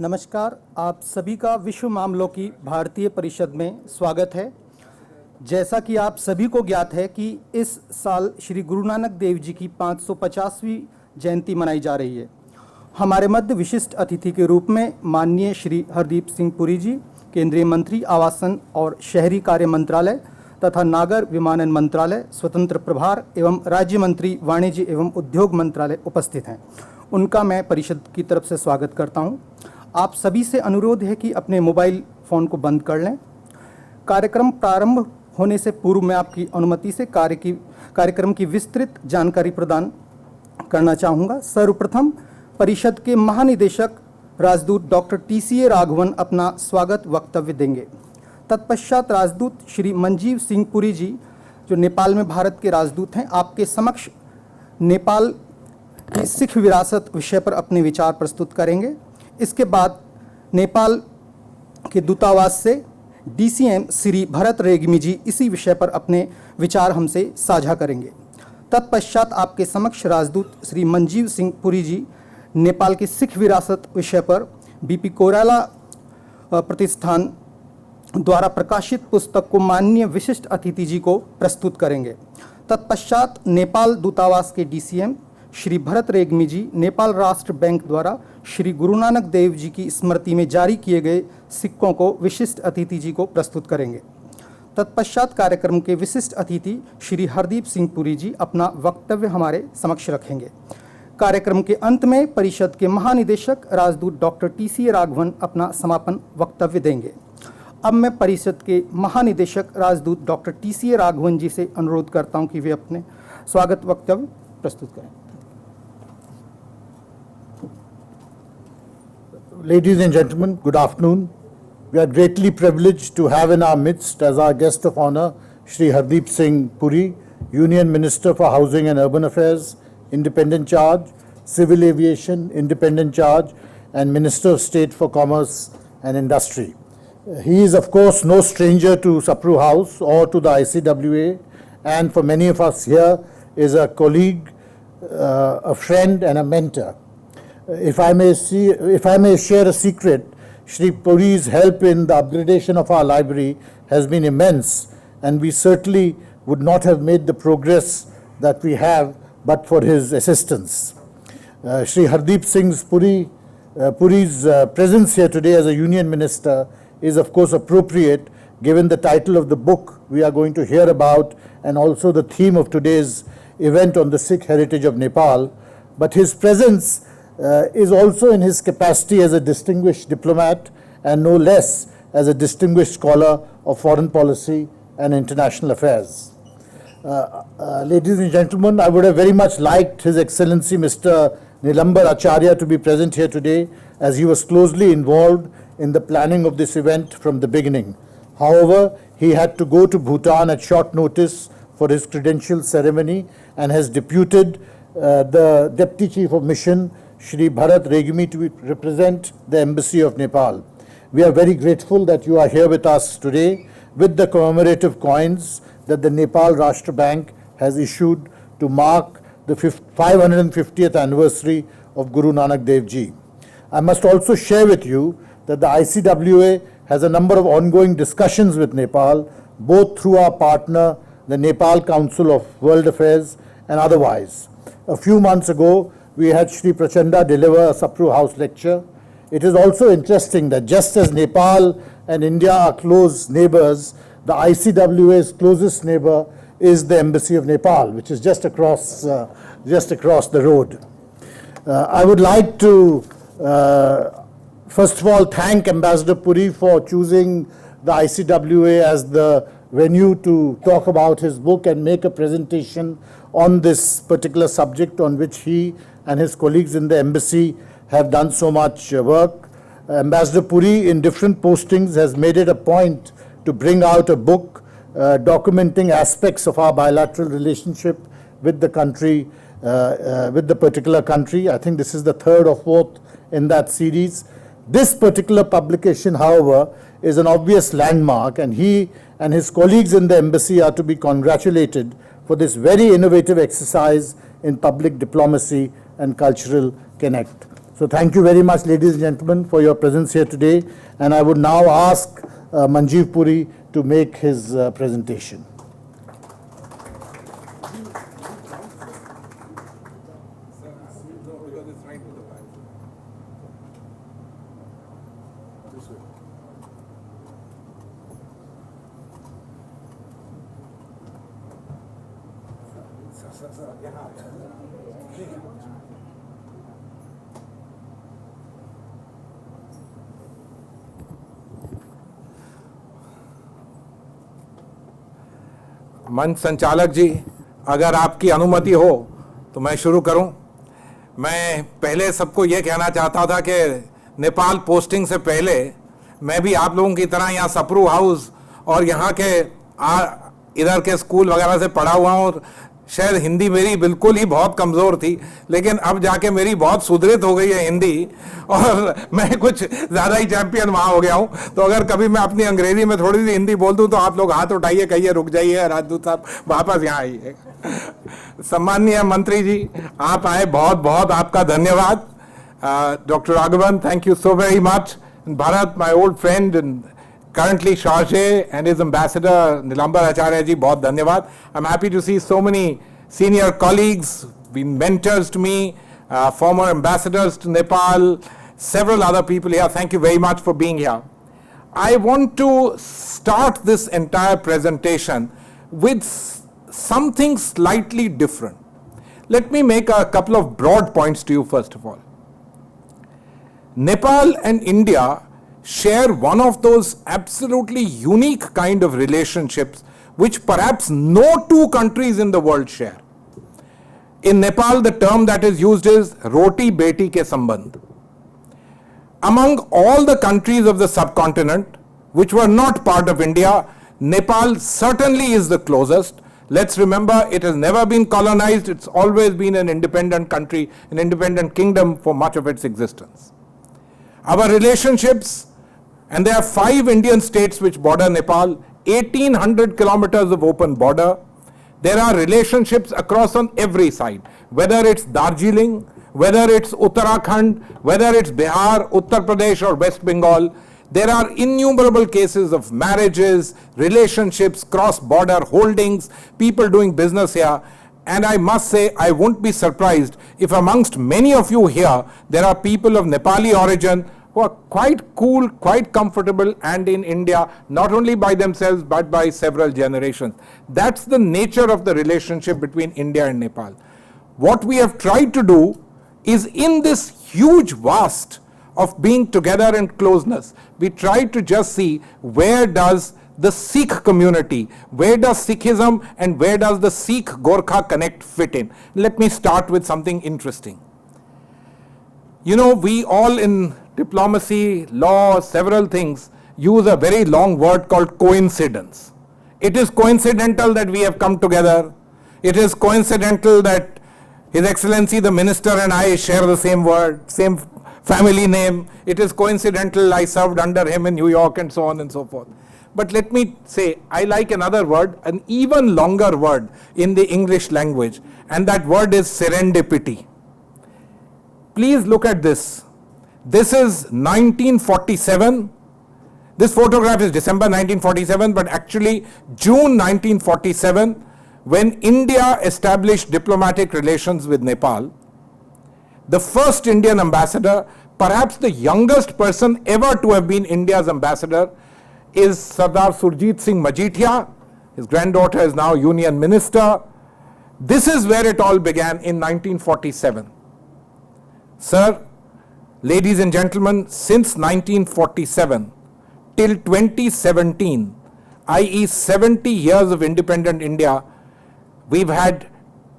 नमस्कार, आप सभी का विश्व मामलों की भारतीय परिषद में स्वागत है। जैसा कि आप सभी को ज्ञात है कि इस साल श्री गुरु नानक देव जी की 550वीं जयंती मनाई जा रही है। हमारे मध्य विशिष्ट अतिथि के रूप में माननीय श्री हरदीप सिंह पुरी जी, केंद्रीय मंत्री आवासन और शहरी कार्य मंत्रालय तथा नागर विमानन मंत्रालय, स्वतंत्र प्रभार एवं राज्य मंत्री वाणिज्य एवं उद्योग मंत्रालय उपस्थित हैं। उनका मैं परिषद की तरफ से स्वागत करता हूं। आप सभी से अनुरोध है कि अपने मोबाइल फ़ोन को बंद कर लें। कार्यक्रम प्रारंभ होने से पूर्व मैं आपकी अनुमति से कार्यक्रम की विस्तृत जानकारी प्रदान करना चाहूँगा। सर्वप्रथम परिषद के महानिदेशक राजदूत डॉक्टर TCA राघवन अपना स्वागत वक्तव्य देंगे। तत्पश्चात राजदूत श्री मंजीव सिंह पुरी जी, जो नेपाल में भारत के राजदूत हैं, आपके समक्ष नेपाल की सिख विरासत विषय पर अपने विचार प्रस्तुत करेंगे। इसके बाद नेपाल के दूतावास से DCM श्री भरत रेग्मी जी इसी विषय पर अपने विचार हमसे साझा करेंगे। तत्पश्चात आपके समक्ष राजदूत श्री मंजीव सिंह पुरी जी नेपाल की सिख विरासत विषय पर BP कोइराला प्रतिष्ठान द्वारा प्रकाशित पुस्तक को माननीय विशिष्ट अतिथि जी को प्रस्तुत करेंगे। तत्पश्चात नेपाल दूतावास के DCM श्री भरत रेग्मी जी नेपाल राष्ट्र बैंक द्वारा श्री गुरु नानक देव जी की स्मृति में जारी किए गए सिक्कों को विशिष्ट अतिथि जी को प्रस्तुत करेंगे। तत्पश्चात कार्यक्रम के विशिष्ट अतिथि श्री हरदीप सिंह पुरी जी अपना वक्तव्य हमारे समक्ष रखेंगे। कार्यक्रम के अंत में परिषद के महानिदेशक राजदूत डॉक्टर TCA राघवन अपना समापन वक्तव्य देंगे। अब मैं परिषद के महानिदेशक राजदूत डॉक्टर TCA राघवन जी से अनुरोध करता हूं कि वे अपने स्वागत वक्तव्य प्रस्तुत करें। Ladies and gentlemen, good afternoon. We are greatly privileged to have in our midst as our guest of honor Shri Hardeep Singh Puri, Union Minister for Housing and Urban Affairs, Independent Charge, Civil Aviation, Independent Charge, and Minister of State for Commerce and Industry. He is of course no stranger to Sapru House or to the ICWA, and for many of us here is a colleague, a friend and a mentor. If I may share a secret, Shri Puri's help in the upgradation of our library has been immense, and we certainly would not have made the progress that we have but for his assistance. Shri Hardeep Singh Puri's presence here today as a Union Minister is of course appropriate given the title of the book we are going to hear about and also the theme of today's event on the Sikh heritage of Nepal. But his presence is also in his capacity as a distinguished diplomat and no less as a distinguished scholar of foreign policy and international affairs. Ladies and gentlemen, I would have very much liked His Excellency Mr. Nilamber Acharya to be present here today, as he was closely involved in the planning of this event from the beginning. However, he had to go to Bhutan at short notice for his credential ceremony and has deputed the Deputy Chief of Mission Shri Bharat Regmi to represent the Embassy of Nepal. We are very grateful that you are here with us today with the commemorative coins that the Nepal Rashtra Bank has issued to mark the 550th anniversary of Guru Nanak Dev Ji. I must also share with you that the ICWA has a number of ongoing discussions with Nepal, both through our partner, the Nepal Council of World Affairs, and otherwise. A few months ago, we had Shri Prachanda deliver a Sapru House lecture. It is also interesting that just as Nepal and India are close neighbors, the ICWA's closest neighbor is the Embassy of Nepal, which is just across the road. I would like to first of all thank Ambassador Puri for choosing the ICWA as the venue to talk about his book and make a presentation on this particular subject on which he and his colleagues in the embassy have done so much work. Ambassador Puri, in different postings, has made it a point to bring out a book documenting aspects of our bilateral relationship with the country, with the particular country. I think this is the third or fourth in that series. This particular publication, however, is an obvious landmark, and he and his colleagues in the embassy are to be congratulated for this very innovative exercise in public diplomacy and cultural connect. So thank you very much, ladies and gentlemen, for your presence here today. And I would now ask Manjeev Puri to make his presentation. मंच संचालक जी, अगर आपकी अनुमति हो तो मैं शुरू करूं। मैं पहले सबको ये कहना चाहता था कि नेपाल पोस्टिंग से पहले मैं भी आप लोगों की तरह यहाँ सप्रू हाउस और यहाँ के इधर के स्कूल वगैरह से पढ़ा हुआ हूँ। शायद हिंदी मेरी बिल्कुल ही बहुत कमज़ोर थी, लेकिन अब जाके मेरी बहुत सुधरित हो गई है हिंदी, और मैं कुछ ज़्यादा ही चैंपियन वहाँ हो गया हूँ। तो अगर कभी मैं अपनी अंग्रेजी में थोड़ी सी हिंदी बोल दूँ तो आप लोग हाथ उठाइए, कहिए रुक जाइए, राजदूत साहब वापस यहाँ आइए। सम्माननीय मंत्री जी, आप आए, बहुत बहुत आपका धन्यवाद। Doctor Raghavan, thank you so very much. Bharat, my old friend and currently Charge and his ambassador Nilamber Acharya ji, बहुत धन्यवाद. I'm happy to see so many senior colleagues, been mentors to me, former ambassadors to Nepal, several other people here. Thank you very much for being here. I want to start this entire presentation with something slightly different. Let me make a couple of broad points to you first of all. Nepal and India share one of those absolutely unique kind of relationships which perhaps no two countries in the world share. In Nepal, the term that is used is roti beti ke sambandh. Among all the countries of the subcontinent which were not part of India, Nepal certainly is the closest. Let's remember, it has never been colonized. It's always been an independent country, an independent kingdom for much of its existence. Our relationships, and there are 5 Indian states which border Nepal, 1800 kilometers of open border. There are relationships across on every side, whether it's Darjeeling, whether it's Uttarakhand, whether it's Bihar, Uttar Pradesh or West Bengal. There are innumerable cases of marriages, relationships, cross-border holdings, people doing business here. And I must say, I won't be surprised if amongst many of you here, there are people of Nepali origin who are quite cool, quite comfortable, and in India, not only by themselves, but by several generations. That's the nature of the relationship between India and Nepal. What we have tried to do is, in this huge vast of being together and closeness, we tried to just see where does the Sikh community, where does Sikhism and where does the Sikh Gorkha connect fit in. Let me start with something interesting. You know, we all in diplomacy, law, several things, use a very long word called coincidence. It is coincidental that we have come together. It is coincidental that His Excellency the Minister and I share the same word, same family name. It is coincidental I served under him in New York and so on and so forth. But let me say, I like another word, an even longer word in the English language, and that word is serendipity. Please look at this. This is 1947. This photograph is December 1947, but actually June 1947, when India established diplomatic relations with Nepal. The first Indian ambassador, perhaps the youngest person ever to have been India's ambassador, is Sadar Surjit Singh Majithia. His granddaughter is now Union Minister. This is where it all began in 1947. Sir, ladies and gentlemen, since 1947 till 2017, i.e. 70 years of independent India, we've had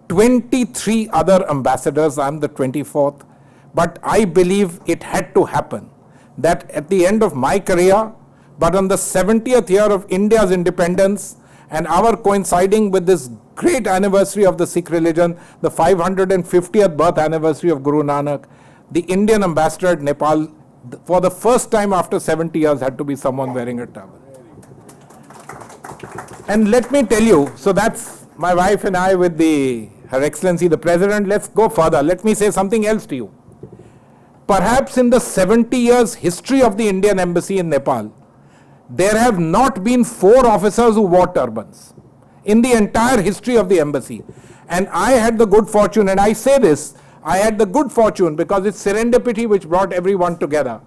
23 other ambassadors. I'm the 24th. But I believe it had to happen that at the end of my career, but on the 70th year of India's independence and our coinciding with this great anniversary of the Sikh religion, the 550th birth anniversary of Guru Nanak, the Indian ambassador at Nepal, for the first time after 70 years, had to be someone wearing a turban. And let me tell you, so that's my wife and I with Her Excellency the President. Let's go further. Let me say something else to you. perhaps in the 70 years history of the Indian embassy in Nepal, there have not been 4 officers who wore turbans in the entire history of the embassy. And I had the good fortune, and I say this, I had the good fortune because it's serendipity which brought everyone together.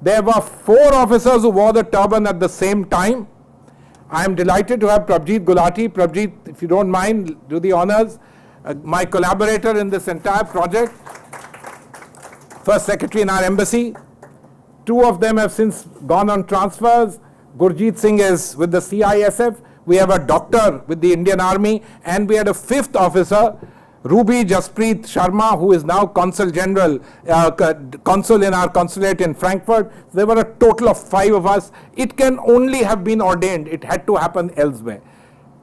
There were 4 officers who wore the turban at the same time. I am delighted to have Prabjeet Gulati. Prabjeet, if you don't mind, do the honors. My collaborator in this entire project, First Secretary in our embassy. 2 of them have since gone on transfers. Gurjeet Singh is with the CISF. We have a doctor with the Indian Army, and we had a 5th officer, Ruby Jaspreet Sharma, who is now Consul General, Consul in our consulate in Frankfurt. There were a total of 5 of us. It can only have been ordained. It had to happen elsewhere.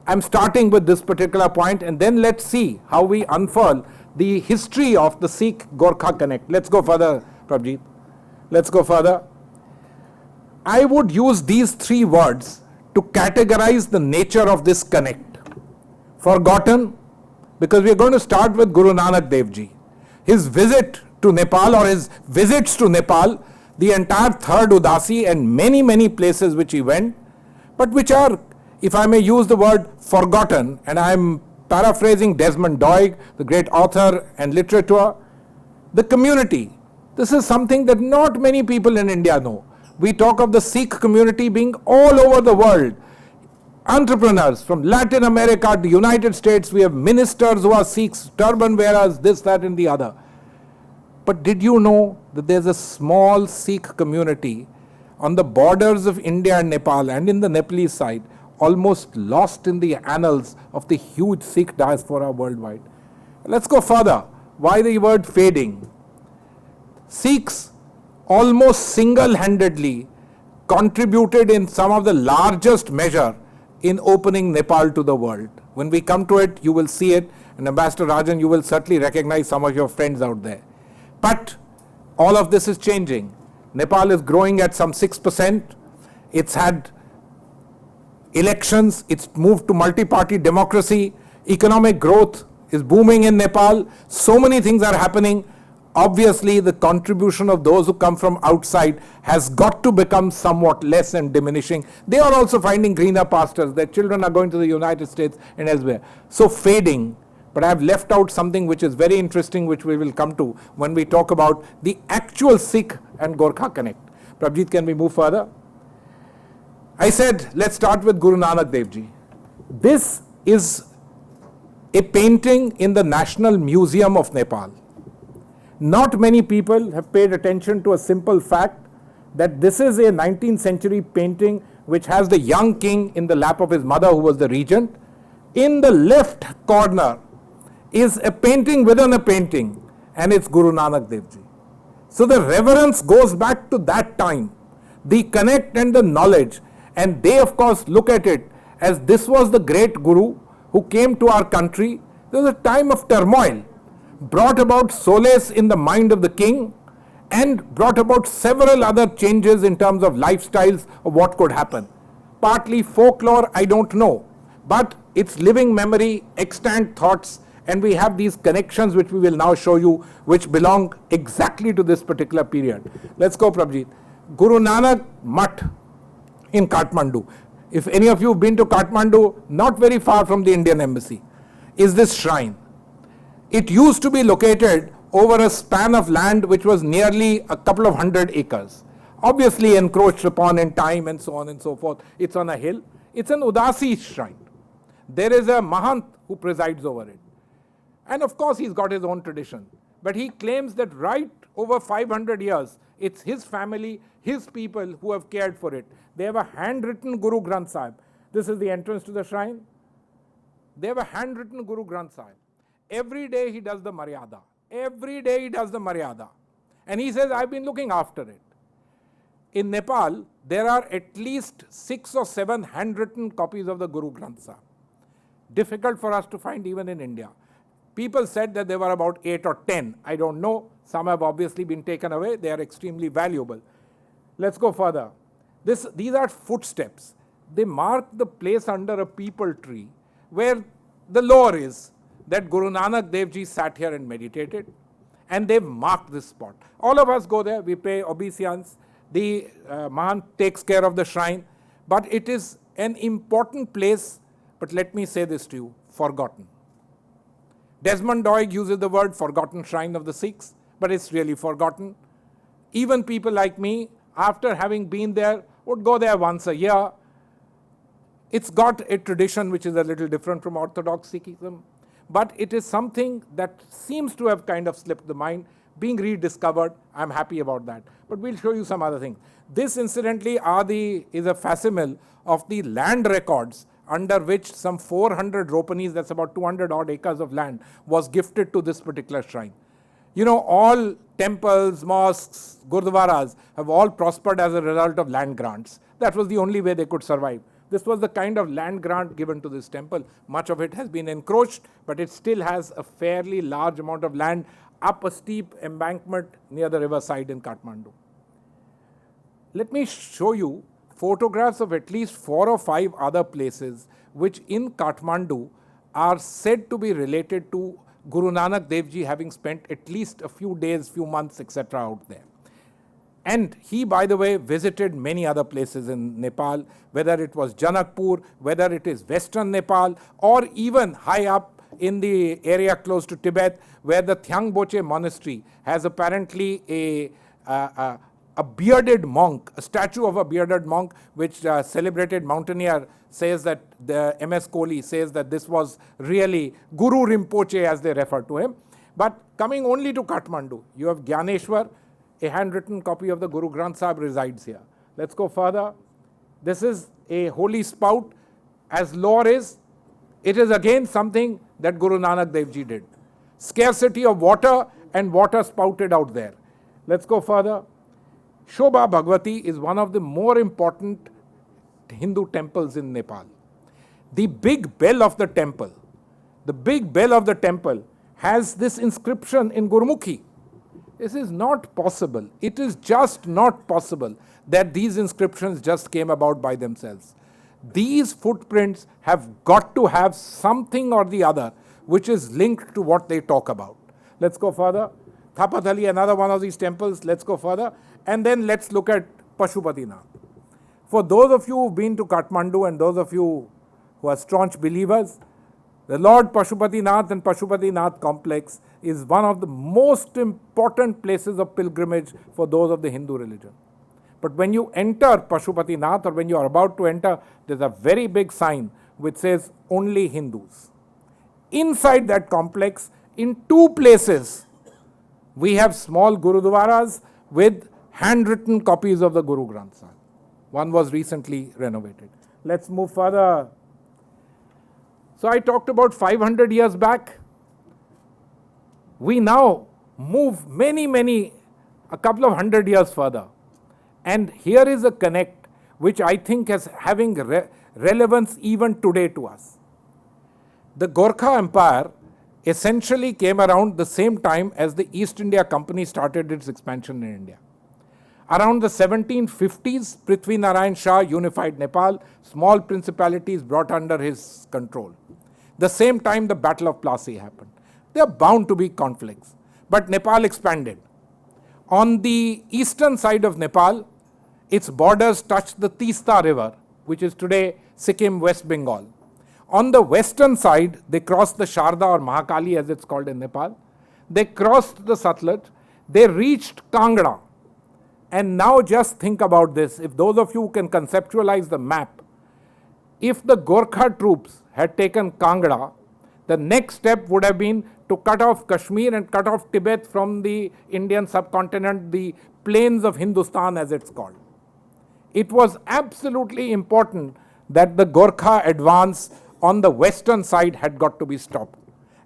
I'm starting with this particular point, and then let's see how we unfurl the history of the Sikh Gorkha Connect. Let's go further, Prabjeet. Let's go further. I would use these 3 words to categorize the nature of this connect. Forgotten, because we are going to start with Guru Nanak Dev Ji. His visit to Nepal, or his visits to Nepal, the entire third Udasi and many, many places which he went, but which are, if I may use the word forgotten, and I am paraphrasing Desmond Doig, the great author and literature, the community. This is something that not many people in India know. We talk of the Sikh community being all over the world. Entrepreneurs from Latin America to the United States, we have ministers who are Sikhs, turban wearers, this, that and the other. But did you know that there's a small Sikh community on the borders of India and Nepal and in the Nepalese side, almost lost in the annals of the huge Sikh diaspora worldwide? Let's go further. Why the word fading? Sikhs almost single-handedly contributed in some of the largest measure in opening Nepal to the world. When we come to it, you will see it, and Ambassador Rajan, you will certainly recognize some of your friends out there. But all of this is changing. Nepal is growing at some 6%. It's had elections, it's moved to multi-party democracy, economic growth is booming in Nepal, so many things are happening. Obviously, the contribution of those who come from outside has got to become somewhat less and diminishing. They are also finding greener pastures. Their children are going to the United States and elsewhere. So fading, but I have left out something which is very interesting, which we will come to when we talk about the actual Sikh and Gorkha Connect. Prabjeet, can we move further? I said, let's start with Guru Nanak Dev Ji. This is a painting in the National Museum of Nepal. Not many people have paid attention to a simple fact that this is a 19th century painting which has the young king in the lap of his mother, who was the regent. In the left corner is a painting within a painting, and it's Guru Nanak Dev Ji. So the reverence goes back to that time, the connect and the knowledge, and they of course look at it as this was the great Guru who came to our country. There was a time of turmoil, brought about solace in the mind of the king, and brought about several other changes in terms of lifestyles of what could happen. Partly folklore, I don't know, but it's living memory, extant thoughts, and we have these connections which we will now show you, which belong exactly to this particular period. Let's go, Prabjeet. Guru Nanak Mutt in Kathmandu. If any of you have been to Kathmandu, not very far from the Indian Embassy, is this shrine. It used to be located over a span of land which was nearly a couple of 100 acres. Obviously encroached upon in time and so on and so forth. It's on a hill. It's an Udasi shrine. There is a Mahant who presides over it. And of course he's got his own tradition. But he claims that right over 500 years, it's his family, his people who have cared for it. They have a handwritten Guru Granth Sahib. This is the entrance to the shrine. They have a handwritten Guru Granth Sahib. Every day he does the Maryada. Every day he does the Maryada. And he says, I've been looking after it. In Nepal, there are at least 6 or 7 handwritten copies of the Guru Granth Sahib. Difficult for us to find even in India. People said that there were about 8 or 10. I don't know. Some have obviously been taken away. They are extremely valuable. Let's go further. These are footsteps. They mark the place under a peepal tree where the lore is that Guru Nanak Dev Ji sat here and meditated. and they've marked this spot. All of us go there, we pay obeisance, the Mahant takes care of the shrine, but it is an important place, but let me say this to you, forgotten. Desmond Doig uses the word forgotten shrine of the Sikhs, but it's really forgotten. Even people like me, after having been there, would go there once a year. It's got a tradition which is a little different from Orthodox Sikhism, but it is something that seems to have kind of slipped the mind, being rediscovered. I'm happy about that. But we'll show you some other things. This, incidentally, is a facsimile of the land records under which some 400 ropanis, that's about 200 odd acres of land, was gifted to this particular shrine. You know, all temples, mosques, gurdwaras have all prospered as a result of land grants. That was the only way they could survive. This was the kind of land grant given to this temple. Much of it has been encroached, but it still has a fairly large amount of land up a steep embankment near the riverside in Kathmandu. Let me show you photographs of at least 4 or 5 other places which in Kathmandu are said to be related to Guru Nanak Dev Ji having spent at least a few days, few months, etc. out there. And he, by the way, visited many other places in Nepal, whether it was Janakpur, whether it is Western Nepal, or even high up in the area close to Tibet, where the Thyang Boche monastery has apparently a bearded monk, a statue of a bearded monk, which celebrated mountaineer says that, the MS Kohli says that this was really Guru Rinpoche as they refer to him. But coming only to Kathmandu, you have Gyaneshwar, a handwritten copy of the Guru Granth Sahib resides here. Let's go further. This is a holy spout. As lore is, it is again something that Guru Nanak Dev Ji did. Scarcity of water and water spouted out there. Let's go further. Shobha Bhagwati is one of the more important Hindu temples in Nepal. The big bell of the temple has this inscription in Gurmukhi. This is not possible. It is just not possible that these inscriptions just came about by themselves. These footprints have got to have something or the other which is linked to what they talk about. Let's go further. Thapathali, another one of these temples. Let's go further. And then let's look at Pashupatinath. For those of you who've been to Kathmandu and those of you who are staunch believers, the Lord Pashupatinath and Pashupatinath complex is one of the most important places of pilgrimage for those of the Hindu religion. But when you enter Pashupatinath, or when you are about to enter, there's a very big sign which says only Hindus. Inside that complex, in 2 places, we have small gurudwaras with handwritten copies of the Guru Granth Sahib. One was recently renovated. Let's move further. So I talked about 500 years back. We now move a couple of 100 years further. And here is a connect which I think is having relevance even today to us. The Gorkha Empire essentially came around the same time as the East India Company started its expansion in India. Around the 1750s, Prithvi Narayan Shah unified Nepal, small principalities brought under his control. The same time the Battle of Plassey happened. There are bound to be conflicts, but Nepal expanded. On the eastern side of Nepal, its borders touched the Teesta River, which is today Sikkim, West Bengal. On the western side, they crossed the Sharda or Mahakali as it's called in Nepal. They crossed the Satluj. They reached Kangra. And now just think about this. If those of you who can conceptualize the map, if the Gorkha troops had taken Kangra, the next step would have been to cut off Kashmir and cut off Tibet from the Indian subcontinent, the plains of Hindustan as it's called. It was absolutely important that the Gorkha advance on the western side had got to be stopped.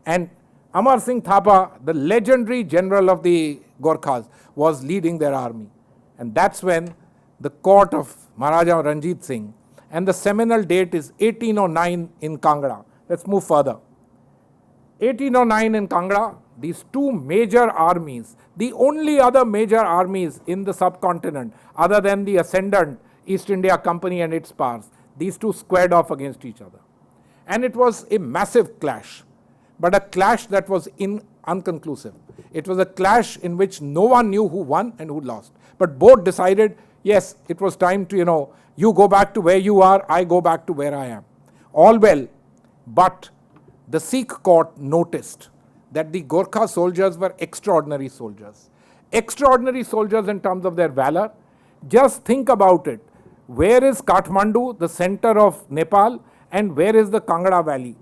And Amar Singh Thapa, the legendary general of the Gorkhas, was leading their army. And that's when the court of Maharaja Ranjit Singh, and the seminal date is 1809 in Kangra. Let's move further. 1809 in Kangra, these 2 major armies, the only other major armies in the subcontinent other than the ascendant East India Company and its powers, these 2 squared off against each other. And it was a massive clash, but a clash that was unconclusive. It was a clash in which no one knew who won and who lost. But both decided, yes, it was time to, you go back to where you are, I go back to where I am. All well, but the Sikh court noticed that the Gorkha soldiers were extraordinary soldiers. Extraordinary soldiers in terms of their valor. Just think about it. Where is Kathmandu, the center of Nepal, and where is the Kangra Valley?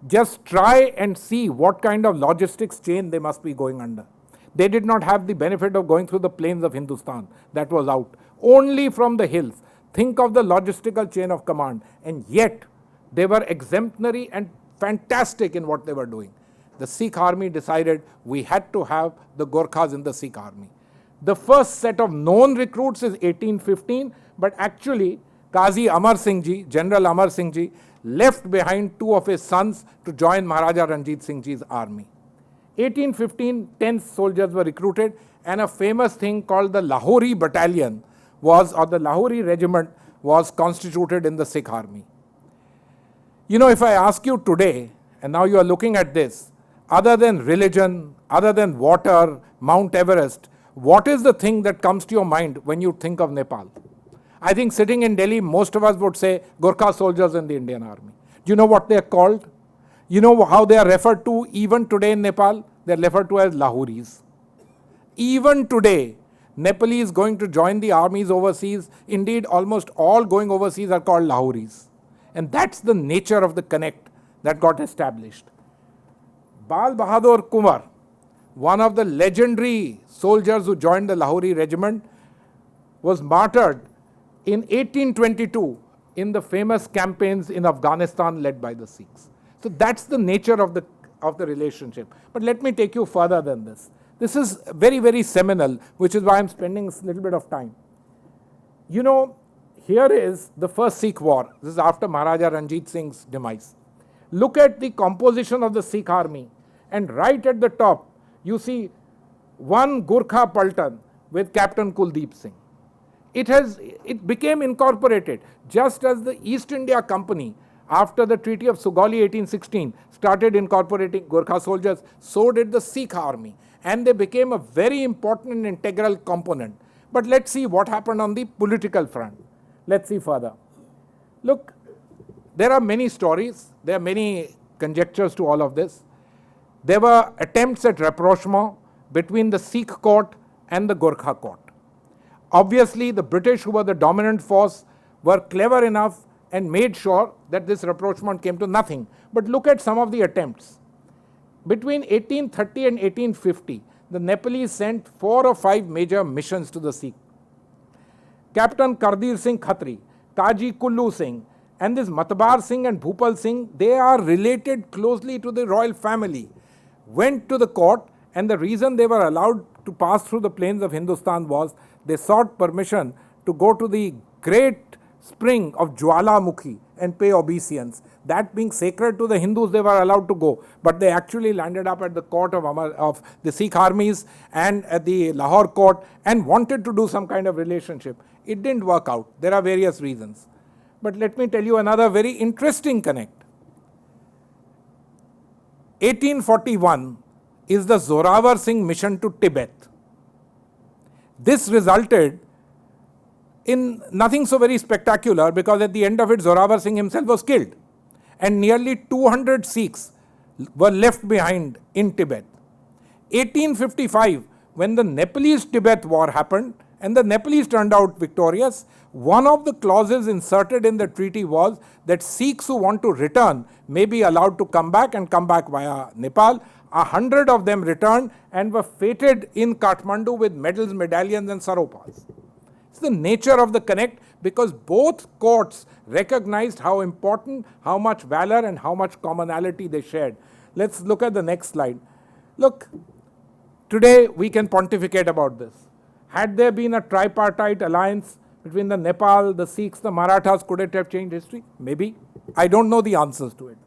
Just try and see what kind of logistics chain they must be going under. They did not have the benefit of going through the plains of Hindustan. That was out. Only from the hills. Think of the logistical chain of command. And yet, they were exemplary and fantastic in what they were doing. The Sikh army decided we had to have the Gorkhas in the Sikh army. The first set of known recruits is 1815, but actually Qazi Amar Singh Ji, General Amar Singh Ji, left behind two of his sons to join Maharaja Ranjit Singh Ji's army. 1815, 10 soldiers were recruited, and a famous thing called the Lahori Battalion or the Lahori Regiment was constituted in the Sikh army. If I ask you today, and now you are looking at this, other than religion, other than water, Mount Everest, what is the thing that comes to your mind when you think of Nepal? I think sitting in Delhi, most of us would say Gorkha soldiers in the Indian army. Do you know what they are called? You know how they are referred to even today in Nepal? They are referred to as Lahoris. Even today, Nepalese going to join the armies overseas, indeed almost all going overseas are called Lahoris. And that's the nature of the connect that got established. Bal Bahadur Kumar, one of the legendary soldiers who joined the Lahori regiment, was martyred in 1822 in the famous campaigns in Afghanistan led by the Sikhs. So that's the nature of the relationship. But let me take you further than this. This is very, very seminal, which is why I'm spending a little bit of time. Here is the First Sikh War. This is after Maharaja Ranjit Singh's demise. Look at the composition of the Sikh army. And right at the top, you see one Gurkha Paltan with Captain Kuldeep Singh. It became incorporated just as the East India Company, after the Treaty of Sugauli 1816, started incorporating Gurkha soldiers. So did the Sikh army. And they became a very important and integral component. But let's see what happened on the political front. Let's see further. Look, there are many stories. There are many conjectures to all of this. There were attempts at rapprochement between the Sikh court and the Gorkha court. Obviously, the British, who were the dominant force, were clever enough and made sure that this rapprochement came to nothing. But look at some of the attempts. Between 1830 and 1850, the Nepalese sent 4 or 5 major missions to the Sikh. Captain Kardir Singh Khatri, Kaji Kullu Singh, and this Matbar Singh and Bhupal Singh, they are related closely to the royal family, went to the court, and the reason they were allowed to pass through the plains of Hindustan was they sought permission to go to the great spring of Jwalamukhi and pay obeisance. That being sacred to the Hindus, they were allowed to go. But they actually landed up at the court of the Sikh armies and at the Lahore court and wanted to do some kind of relationship. It didn't work out. There are various reasons. But let me tell you another very interesting connect. 1841 is the Zorawar Singh mission to Tibet. This resulted in nothing so very spectacular, because at the end of it, Zorawar Singh himself was killed. And nearly 200 Sikhs were left behind in Tibet. 1855, when the Nepalese-Tibet war happened, and the Nepalese turned out victorious, one of the clauses inserted in the treaty was that Sikhs who want to return may be allowed to come back and come back via Nepal. 100 of them returned and were feted in Kathmandu with medals, medallions and saropas. It's the nature of the connect, because both courts recognized how important, how much valor and how much commonality they shared. Let's look at the next slide. Look, today we can pontificate about this. Had there been a tripartite alliance between the Nepal, the Sikhs, the Marathas, could it have changed history? Maybe. I don't know the answers to it.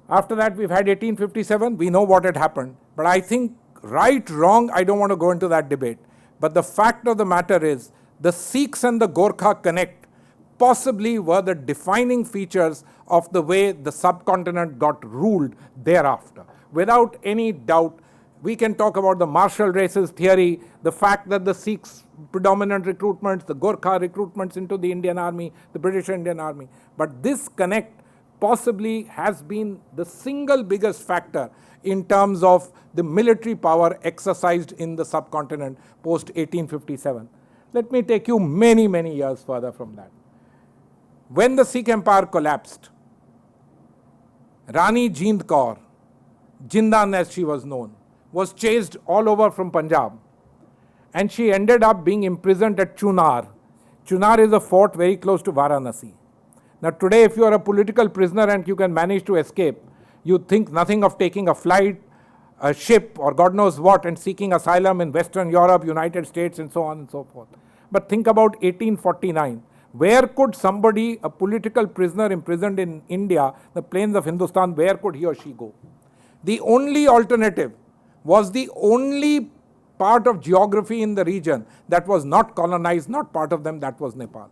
After that, we've had 1857. We know what had happened. But I think, right, wrong, I don't want to go into that debate. But the fact of the matter is, the Sikhs and the Gorkha connect possibly were the defining features of the way the subcontinent got ruled thereafter. Without any doubt, We can talk about the martial races theory, the fact that the Sikhs predominant recruitments, the Gorkha recruitments into the Indian army, the British Indian army. But this connect possibly has been the single biggest factor in terms of the military power exercised in the subcontinent post 1857. Let me take you many, many years further from that. When the Sikh Empire collapsed, Rani Jind Kaur, Jindan as she was known, was chased all over from Punjab, and she ended up being imprisoned at Chunar. Chunar is a fort very close to Varanasi. Now today, if you are a political prisoner and you can manage to escape, you think nothing of taking a flight, a ship, or God knows what, and seeking asylum in Western Europe, United States, and so on and so forth. But think about 1849. Where could somebody, a political prisoner imprisoned in India, the plains of Hindustan, where could he or she go? The only alternative was the only part of geography in the region that was not colonized, not part of them, that was Nepal.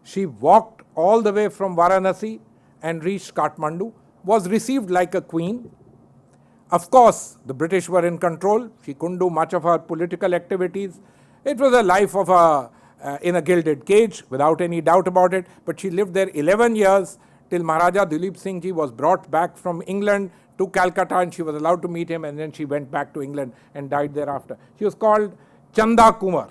She walked all the way from Varanasi and reached Kathmandu, was received like a queen. Of course, the British were in control. She couldn't do much of her political activities. It was a life of in a gilded cage, without any doubt about it. But she lived there 11 years till Maharaja Dilip Singh Ji was brought back from England to Calcutta, and she was allowed to meet him, and then she went back to England and died thereafter. She was called Chanda Kumar,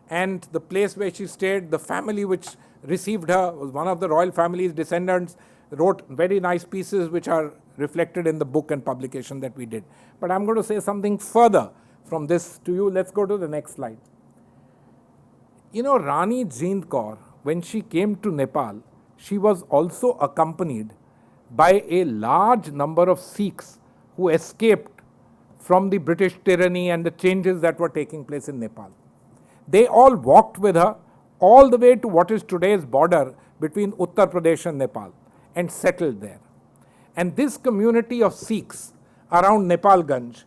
and the place where she stayed, the family which received her was one of the royal family's descendants, wrote very nice pieces which are reflected in the book and publication that we did. But I'm going to say something further from this to you. Let's go to the next slide. You know, Rani Jind Kaur, when she came to Nepal, she was also accompanied by a large number of Sikhs who escaped from the British tyranny and the changes that were taking place in Nepal. They all walked with her all the way to what is today's border between Uttar Pradesh and Nepal and settled there. And this community of Sikhs around Nepalganj,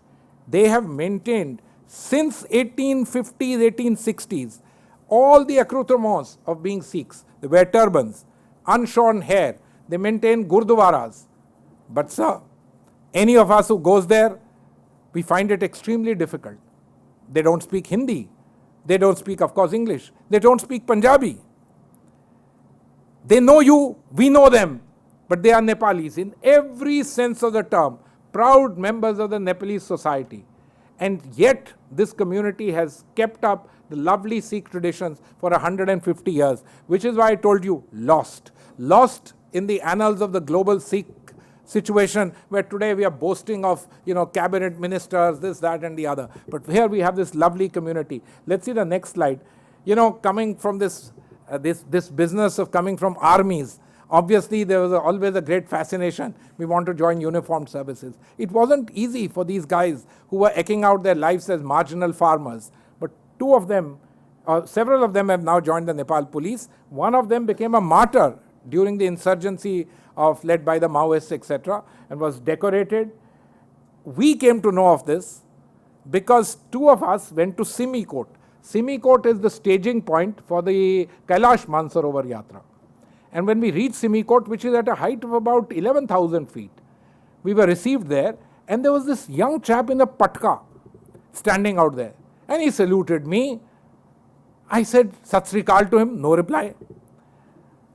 they have maintained since 1850s, 1860s, all the accoutrements of being Sikhs. They wear turbans, unshorn hair, they maintain gurdwaras. But sir, any of us who goes there, we find it extremely difficult. They don't speak Hindi. They don't speak, of course, English. They don't speak Punjabi. They know you, we know them, but they are Nepalis in every sense of the term, proud members of the Nepalese society. And yet, this community has kept up the lovely Sikh traditions for 150 years, which is why I told you, lost. Lost in the annals of the global Sikh situation, where today we are boasting of, cabinet ministers, this, that, and the other. But here we have this lovely community. Let's see the next slide. Coming from this business of coming from armies, obviously there was always a great fascination. We want to join uniformed services. It wasn't easy for these guys who were eking out their lives as marginal farmers. But several of them have now joined the Nepal police. One of them became a martyr during the insurgency led by the Maoists, etc., and was decorated. We came to know of this because two of us went to Simikot. Simikot is the staging point for the Kailash Mansarovar Yatra. And when we reached Simikot, which is at a height of about 11,000 feet, we were received there, and there was this young chap in a patka standing out there. And he saluted me. I said Sat Sri Akal to him, no reply.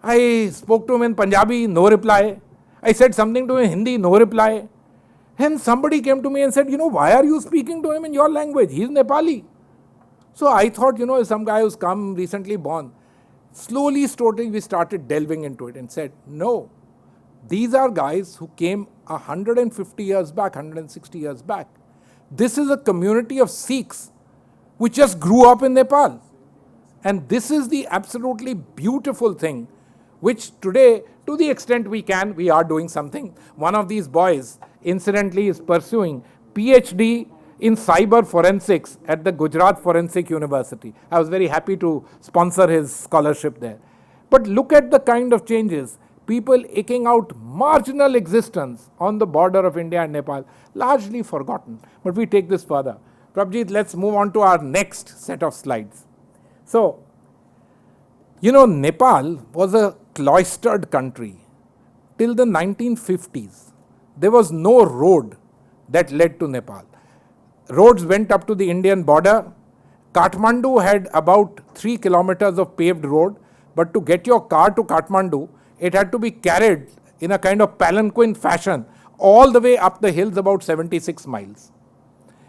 I spoke to him in Punjabi, no reply. I said something to him in Hindi, no reply. And somebody came to me and said, why are you speaking to him in your language? He's Nepali. So I thought, some guy who's come recently born. Slowly, we started delving into it and said, no, these are guys who came 150 years back, 160 years back. This is a community of Sikhs which just grew up in Nepal. And this is the absolutely beautiful thing, which today, to the extent we are doing something. One of these boys, incidentally, is pursuing PhD in cyber forensics at the Gujarat Forensic University. I was very happy to sponsor his scholarship there. But look at the kind of changes. People eking out marginal existence on the border of India and Nepal, largely forgotten. But we take this further. Prabjit, let's move on to our next set of slides. So, Nepal was a cloistered country till the 1950s. There was no road that led to Nepal. roads went up to the Indian border. Kathmandu had about 3 kilometers of paved road, but to get your car to Kathmandu, it had to be carried in a kind of palanquin fashion all the way up the hills, about 76 miles.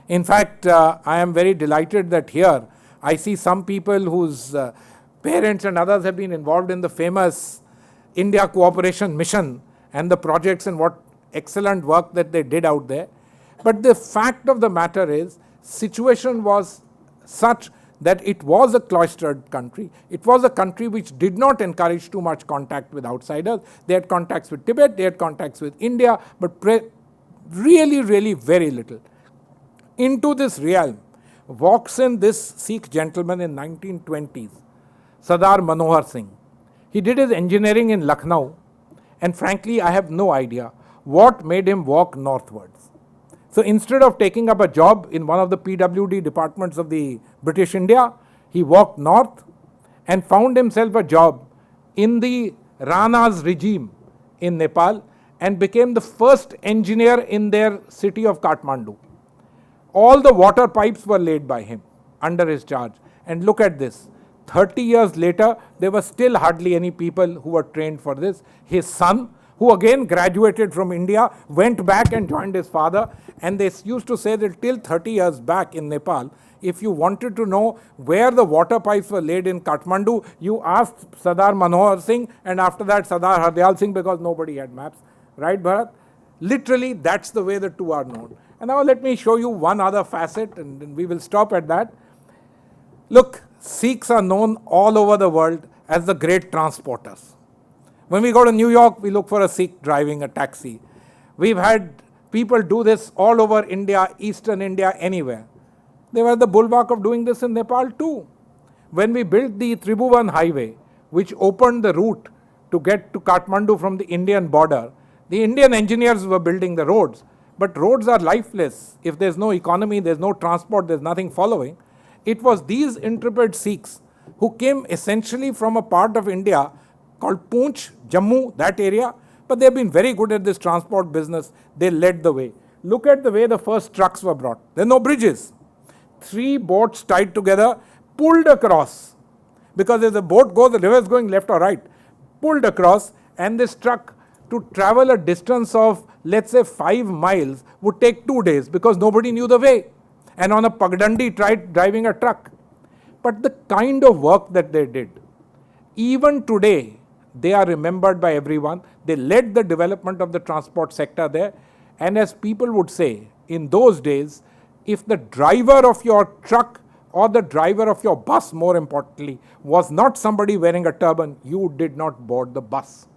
In fact, I am very delighted that here I see some people whose parents and others have been involved in the famous India Cooperation Mission and the projects and what excellent work that they did out there. But the fact of the matter is, situation was such that it was a cloistered country. It was a country which did not encourage too much contact with outsiders. They had contacts with Tibet, they had contacts with India, but really very little. Into this realm walks in this Sikh gentleman in 1920s, Sadar Manohar Singh. He did his engineering in Lucknow, and frankly I have no idea what made him walk northwards. So instead of taking up a job in one of the PWD departments of the British India, he walked north and found himself a job in the Rana's regime in Nepal and became the first engineer in their city of Kathmandu. All the water pipes were laid by him under his charge. And look at this, 30 years later, there were still hardly any people who were trained for this. His son, who again graduated from India, went back and joined his father. And they used to say that till 30 years back in Nepal, if you wanted to know where the water pipes were laid in Kathmandu, you asked Sadar Manohar Singh, and after that Sadar Hardeep Singh, because nobody had maps. Right, Bharat? Literally, that's the way the two are known. And now let me show you one other facet, and then we will stop at that. Look, Sikhs are known all over the world as the great transporters. When we go to New York, we look for a Sikh driving a taxi. We've had people do this all over India, Eastern India, anywhere. They were the bulwark of doing this in Nepal too. When we built the Tribhuvan highway, which opened the route to get to Kathmandu from the Indian border, the Indian engineers were building the roads. But roads are lifeless. If there's no economy, there's no transport, there's nothing following. It was these intrepid Sikhs who came essentially from a part of India called Poonch, Jammu, that area. But they've been very good at this transport business. They led the way. Look at the way the first trucks were brought. There are no bridges. 3 boats tied together, pulled across. Because if the boat goes, the river is going left or right. Pulled across, and this truck, to travel a distance of, let's say, 5 miles would take 2 days because nobody knew the way. And on a Pagdandi tried driving a truck. But the kind of work that they did, even today, they are remembered by everyone. They led the development of the transport sector there. And as people would say, in those days, if the driver of your truck or the driver of your bus, more importantly, was not somebody wearing a turban, you did not board the bus.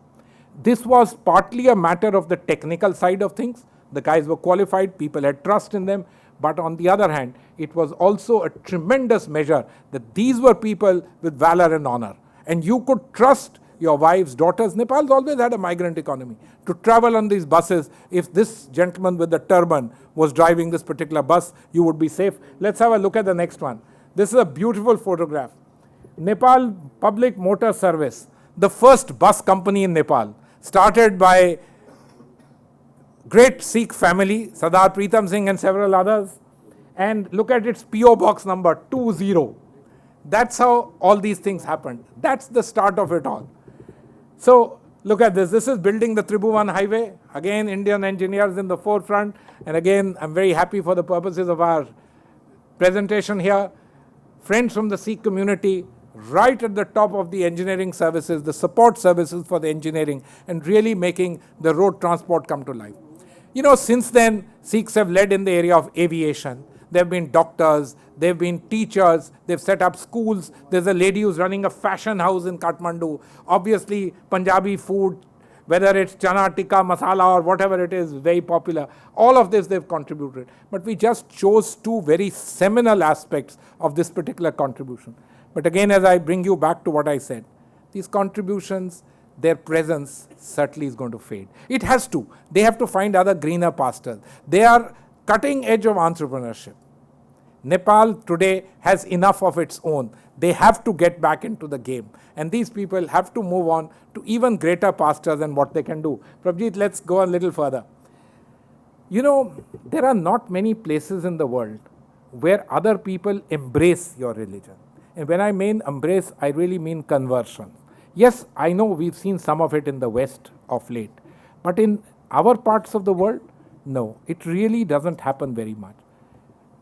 This was partly a matter of the technical side of things. The guys were qualified, people had trust in them. But on the other hand, it was also a tremendous measure that these were people with valor and honor. And you could trust your wives, daughters. Nepal's always had a migrant economy. To travel on these buses, if this gentleman with the turban was driving this particular bus, you would be safe. Let's have a look at the next one. This is a beautiful photograph. Nepal Public Motor Service, the first bus company in Nepal, started by great Sikh family, Sadar Pritam Singh and several others. And look at its PO box number 20. That's how all these things happened. That's the start of it all. So look at this. This is building the Tribhuvan highway. Again, Indian engineers in the forefront. And again, I'm very happy for the purposes of our presentation here. Friends from the Sikh community, right at the top of the engineering services, the support services for the engineering, and really making the road transport come to life. You know, since then, Sikhs have led in the area of aviation. There have been doctors, there have been teachers, they've set up schools. There's a lady who's running a fashion house in Kathmandu. Obviously, Punjabi food, whether it's chana tikka, masala or whatever it is, very popular. All of this they've contributed. But we just chose 2 very seminal aspects of this particular contribution. But again, as I bring you back to what I said, these contributions, their presence certainly is going to fade. It has to. They have to find other greener pastures. They are cutting edge of entrepreneurship. Nepal today has enough of its own. They have to get back into the game. And these people have to move on to even greater pastures than what they can do. Prabhjit, let's go a little further. You know, there are not many places in the world where other people embrace your religion. And when I mean embrace, I really mean conversion. Yes, I know we've seen some of it in the West of late, but in our parts of the world, no, it really doesn't happen very much.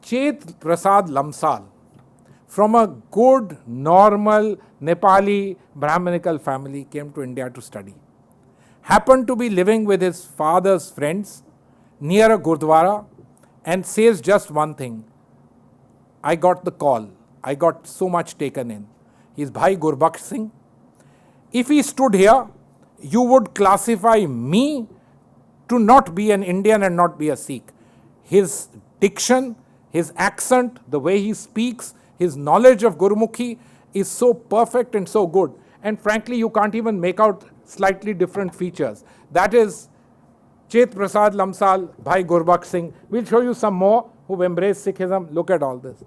Chet Prasad Lamsal, from a good, normal Nepali Brahminical family, came to India to study. Happened to be living with his father's friends near a Gurdwara and says just one thing: I got the call. I got so much taken in. He's Bhai Gurbaksh Singh. If he stood here, you would classify me to not be an Indian and not be a Sikh. His diction, his accent, the way he speaks, his knowledge of Gurumukhi is so perfect and so good. And frankly, you can't even make out slightly different features. That is Chet Prasad Lamsal, Bhai Gurbaksh Singh. We'll show you some more who've embraced Sikhism. Look at all this.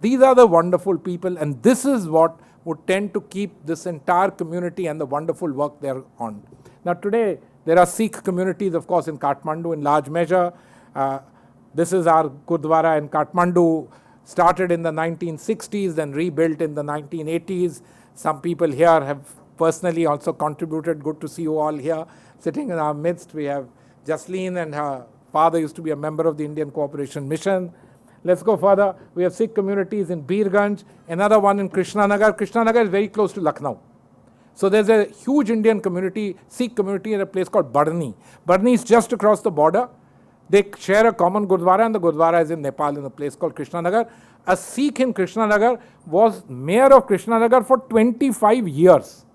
These are the wonderful people, and this is what would tend to keep this entire community and the wonderful work they're on. Now today, there are Sikh communities, of course, in Kathmandu in large measure. This is our Gurdwara in Kathmandu, started in the 1960s, then rebuilt in the 1980s. Some people here have personally also contributed. Good to see you all here. Sitting in our midst, we have Jasleen, and her father used to be a member of the Indian Cooperation Mission. Let's go further. We have Sikh communities in Birganj, another one in Krishnanagar. Krishnanagar is very close to Lucknow. So there's a huge Indian community, Sikh community in a place called Barni. Barni is just across the border. They share a common Gurdwara, and the Gurdwara is in Nepal in a place called Krishnanagar. A Sikh in Krishnanagar was mayor of Krishnanagar for 25 years.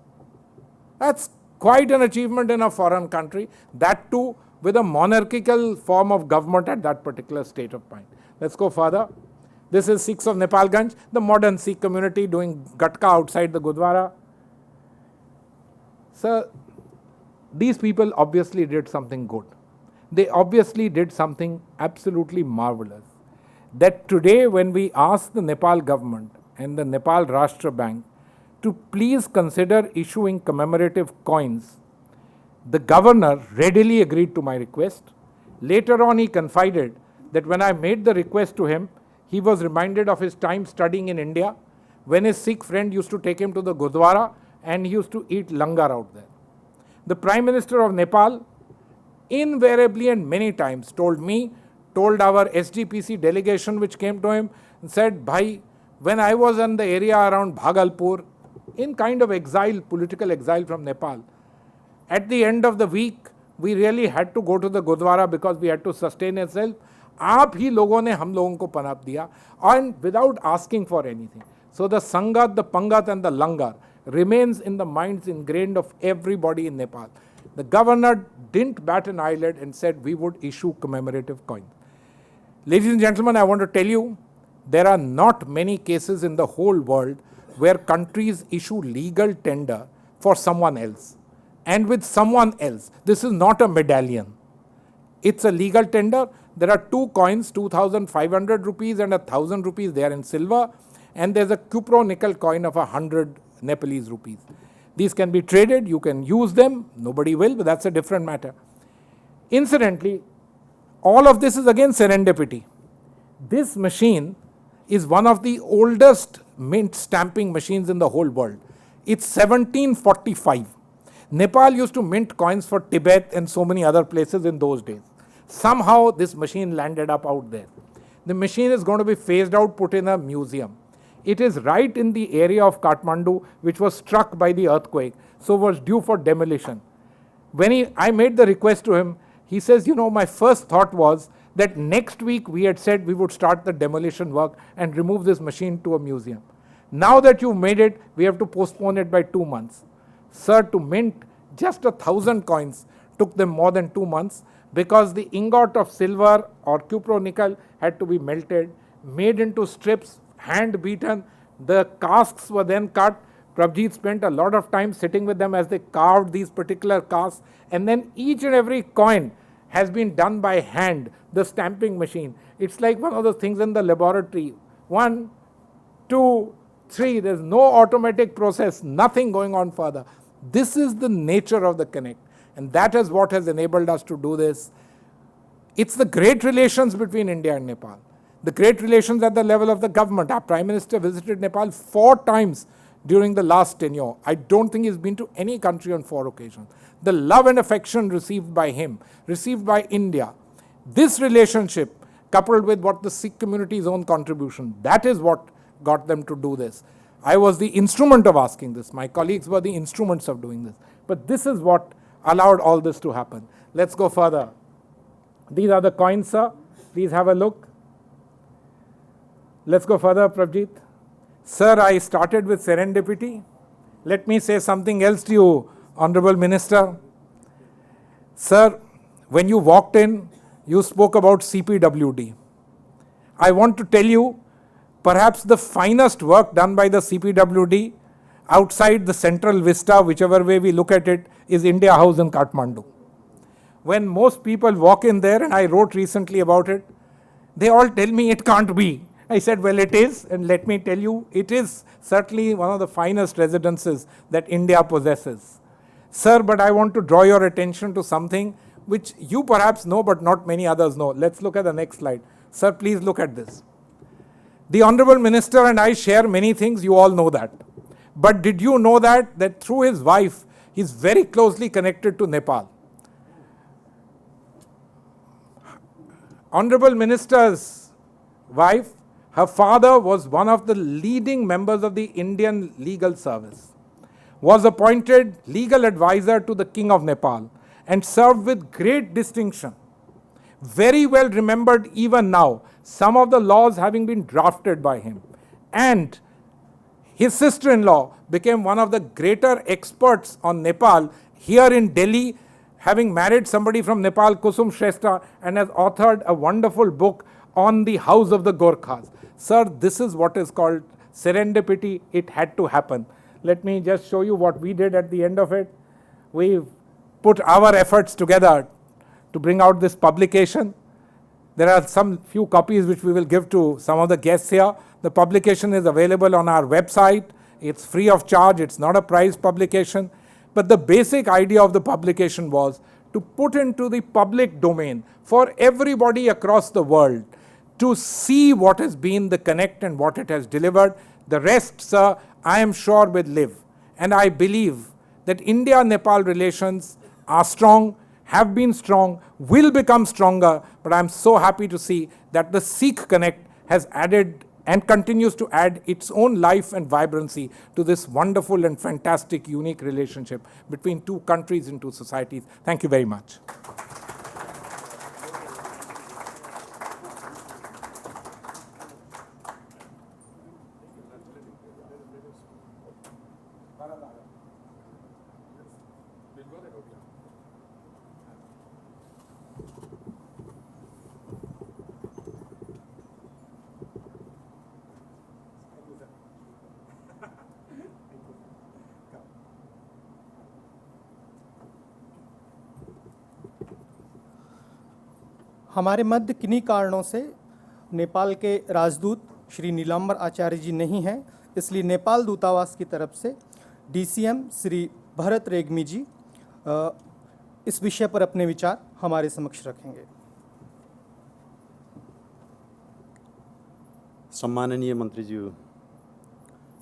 That's quite an achievement in a foreign country. That too with a monarchical form of government at that particular state of mind. Let's go further. This is Sikhs of Nepalganj, the modern Sikh community doing Gatka outside the Gurdwara. So these people obviously did something good. They obviously did something absolutely marvelous. That today when we ask the Nepal government and the Nepal Rashtra Bank to please consider issuing commemorative coins, the governor readily agreed to my request. Later on he confided that when I made the request to him, he was reminded of his time studying in India, when his Sikh friend used to take him to the Gurdwara and he used to eat langar out there. The Prime Minister of Nepal invariably and many times told me, told our SGPC delegation which came to him, and said, Bhai, when I was in the area around Bhagalpur, in kind of exile, political exile from Nepal, at the end of the week, we really had to go to the Gurdwara because we had to sustain ourselves. आप ही लोगों ने हम लोगों को पनाप दिया, and without asking for anything. So the Sangat, the Pangat and the Langar remains in the minds ingrained of everybody in Nepal. The governor didn't bat an eyelid and said we would issue commemorative coins. Ladies and gentlemen, I want to tell you, there are not many cases in the whole world where countries issue legal tender for someone else. And with someone else, this is not a medallion. It's a legal tender. There are two coins, 2,500 rupees and 1,000 rupees. They are in silver. And there's a cupro nickel coin of 100 Nepalese rupees. These can be traded. You can use them. Nobody will, but that's a different matter. Incidentally, all of this is again serendipity. This machine is one of the oldest mint stamping machines in the whole world. It's 1745. Nepal used to mint coins for Tibet and so many other places in those days. Somehow this machine landed up out there. The machine is going to be phased out, put in a museum. It is right in the area of Kathmandu which was struck by the earthquake, so was due for demolition. When I made the request to him, he says, you know, my first thought was that next week we had said we would start the demolition work and remove this machine to a museum. Now that you've made it, we have to postpone it by 2 months. Sir, to mint just 1,000 coins took them more than 2 months because the ingot of silver or cupro nickel had to be melted, made into strips, hand beaten. The casks were then cut. Prabjeet spent a lot of time sitting with them as they carved these particular casks, and then each and every coin has been done by hand, the stamping machine. It's like one of those things in the laboratory. 1, 2, 3, there's no automatic process, nothing going on further. This is the nature of the connect, and that is what has enabled us to do this. It's the great relations between India and Nepal. The great relations at the level of the government. Our Prime Minister visited Nepal 4 times during the last tenure. I don't think he's been to any country on 4 occasions. The love and affection received by him, received by India. This relationship, coupled with what the Sikh community's own contribution, that is what got them to do this. I was the instrument of asking this. My colleagues were the instruments of doing this. But this is what allowed all this to happen. Let's go further. These are the coins, sir. Please have a look. Let's go further, Prabjit. Sir, I started with serendipity. Let me say something else to you, Honorable Minister. Sir, when you walked in, you spoke about CPWD. I want to tell you, perhaps the finest work done by the CPWD outside the central vista, whichever way we look at it, is India House in Kathmandu. When most people walk in there, and I wrote recently about it, they all tell me it can't be. I said, well, it is, and let me tell you, it is certainly one of the finest residences that India possesses. Sir, but I want to draw your attention to something which you perhaps know, but not many others know. Let's look at the next slide. Sir, please look at this. The Honorable Minister and I share many things, you all know that. But did you know that through his wife, he's very closely connected to Nepal? Honorable Minister's wife, her father was one of the leading members of the Indian legal service, was appointed legal advisor to the King of Nepal, and served with great distinction. Very well remembered even now, some of the laws having been drafted by him. And his sister-in-law became one of the greater experts on Nepal here in Delhi, having married somebody from Nepal, Kusum Shrestha, and has authored a wonderful book on the House of the Gorkhas. Sir, this is what is called serendipity. It had to happen. Let me just show you what we did at the end of it. We've put our efforts together to bring out this publication. There are some few copies which we will give to some of the guests here. The publication is available on our website. It's free of charge. It's not a prize publication. But the basic idea of the publication was to put into the public domain for everybody across the world to see what has been the connect and what it has delivered. The rest, sir, I am sure will live. And I believe that India-Nepal relations are strong, have been strong, will become stronger, but I'm so happy to see that the Sikh Connect has added and continues to add its own life and vibrancy to this wonderful and fantastic, unique relationship between 2 countries and 2 societies. Thank you very much. हमारे मध्य किन्हीं कारणों से नेपाल के राजदूत श्री नीलांबर आचार्य जी नहीं हैं, इसलिए नेपाल दूतावास की तरफ से डीसीएम श्री भरत रेग्मी जी इस विषय पर अपने विचार हमारे समक्ष रखेंगे। सम्माननीय मंत्रीज्यू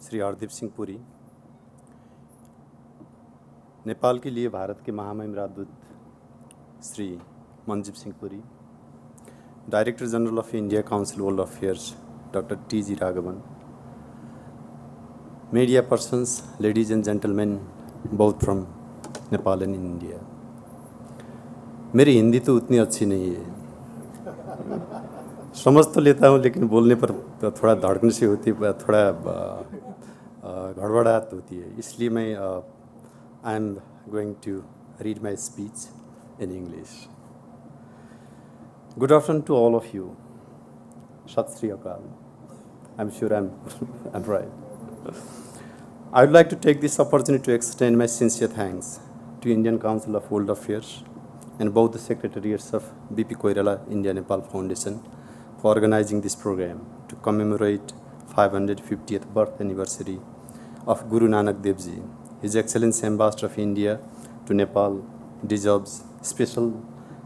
श्री हरदीप सिंह पुरी, नेपाल के लिए भारत के महामहिम राजदूत Shri Manjeev Singh Puri, director general of India council world affairs doctor T.G.. Raghavan, media persons, ladies and gentlemen, both from Nepal and India. मेरी हिंदी तो उतनी अच्छी नहीं है, समझ तो लेता हूँ, लेकिन बोलने पर थोड़ा धड़कन सी होती है, थोड़ा गड़बड़ाहट होती है, इसलिए मैं I am going to read my speech in English. Good afternoon to all of you. Sat Sri Akal. I'm sure I'm right. I would like to take this opportunity to extend my sincere thanks to Indian Council of World Affairs and both the Secretariats of BP Koirala India-Nepal Foundation for organizing this program to commemorate 550th birth anniversary of Guru Nanak Dev Ji. His Excellency Ambassador of India to Nepal deserves special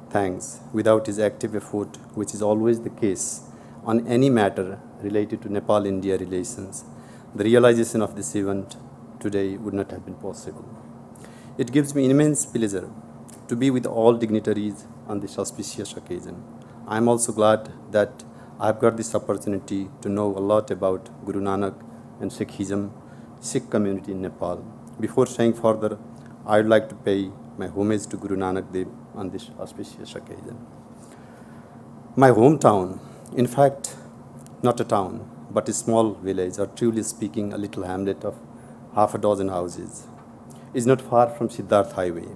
thanks. Without his active effort, which is always the case, on any matter related to Nepal-India relations, the realization of this event today would not have been possible. It gives me immense pleasure to be with all dignitaries on this auspicious occasion. I am also glad that I have got this opportunity to know a lot about Guru Nanak and Sikhism, Sikh community in Nepal. Before saying further, I would like to pay my homage to Guru Nanak Dev on this auspicious occasion. My hometown, in fact, not a town, but a small village, or truly speaking, a little hamlet of half a dozen houses, is not far from Siddharth Highway,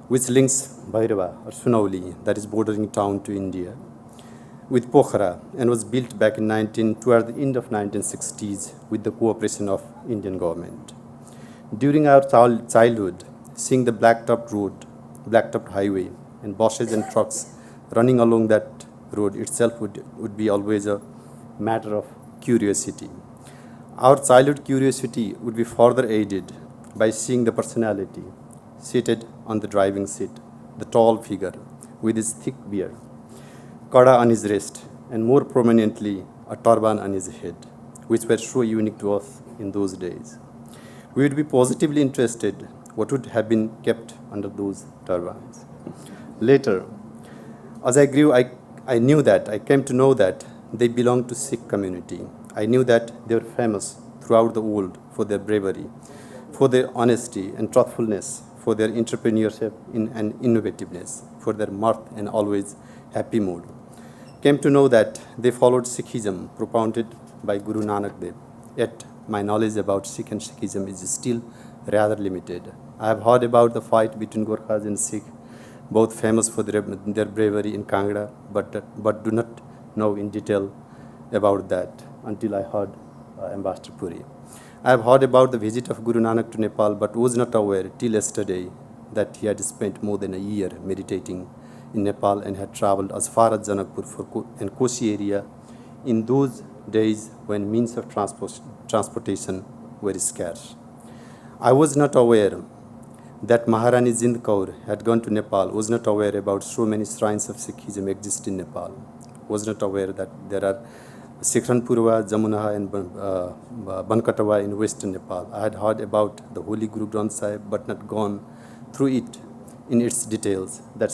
which links Bhairava or Sunauli, that is bordering town to India, with Pokhara, and was built back toward the end of 1960s with the cooperation of Indian government. During our childhood, seeing the blacktop highway, and buses and trucks running along that road itself would be always a matter of curiosity. Our childhood curiosity would be further aided by seeing the personality seated on the driving seat, the tall figure with his thick beard, kada on his wrist, and more prominently, a turban on his head, which were so unique to us in those days. We would be positively interested what would have been kept under those turbans. Later, as I grew, I knew that, I came to know that they belonged to Sikh community. I knew that they were famous throughout the world for their bravery, for their honesty and truthfulness, for their entrepreneurship and innovativeness, for their mirth and always happy mood. Came to know that they followed Sikhism propounded by Guru Nanak Dev. Yet my knowledge about Sikh and Sikhism is still rather limited. I have heard about the fight between Gorkhas and Sikh, both famous for their bravery in Kangra, but do not know in detail about that until I heard Ambassador Puri. I have heard about the visit of Guru Nanak to Nepal, but was not aware till yesterday that he had spent more than a year meditating in Nepal and had traveled as far as Janakpur and Koshi area in those days when means of transportation were scarce. I was not aware that Maharani Jind Kaur had gone to Nepal, was not aware about so many shrines of Sikhism exist in Nepal, was not aware that there are Sikhanpurwa, Jamunaha and Bankatawa in western Nepal. I had heard about the Holy Guru Granth Sahib but not gone through it in its details, that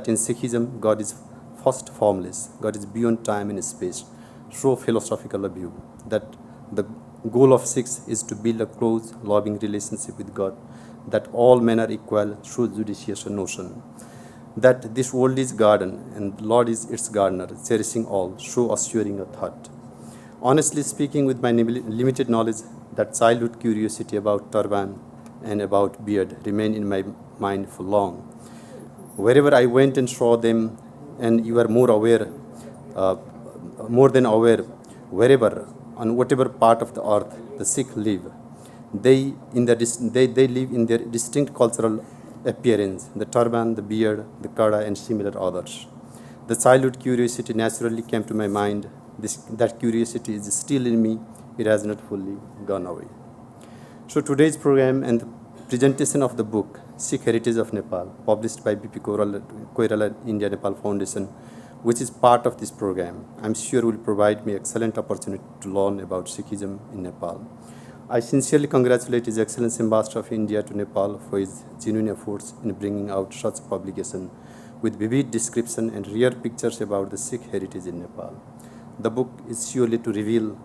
in Sikhism God is first formless, God is beyond time and space, so philosophical a view, that the goal of Sikhs is to build a close, loving relationship with God, that all men are equal through judicious notion, that this world is garden and Lord is its gardener, cherishing all, so assuring a thought. Honestly speaking, with my limited knowledge, that childhood curiosity about turban and about beard remained in my mind for long. Wherever I went and saw them, and you are more than aware, wherever, on whatever part of the earth the Sikh live, they live in their distinct cultural appearance, the turban, the beard, the kada, and similar others. The childhood curiosity naturally came to my mind. That curiosity is still in me. It has not fully gone away. So today's program and the presentation of the book, Sikh Heritage of Nepal, published by BP Koirala India-Nepal Foundation, which is part of this program, I'm sure will provide me excellent opportunity to learn about Sikhism in Nepal. I sincerely congratulate His Excellency Ambassador of India to Nepal for his genuine efforts in bringing out such a publication with vivid description and rare pictures about the Sikh heritage in Nepal. The book is surely to reveal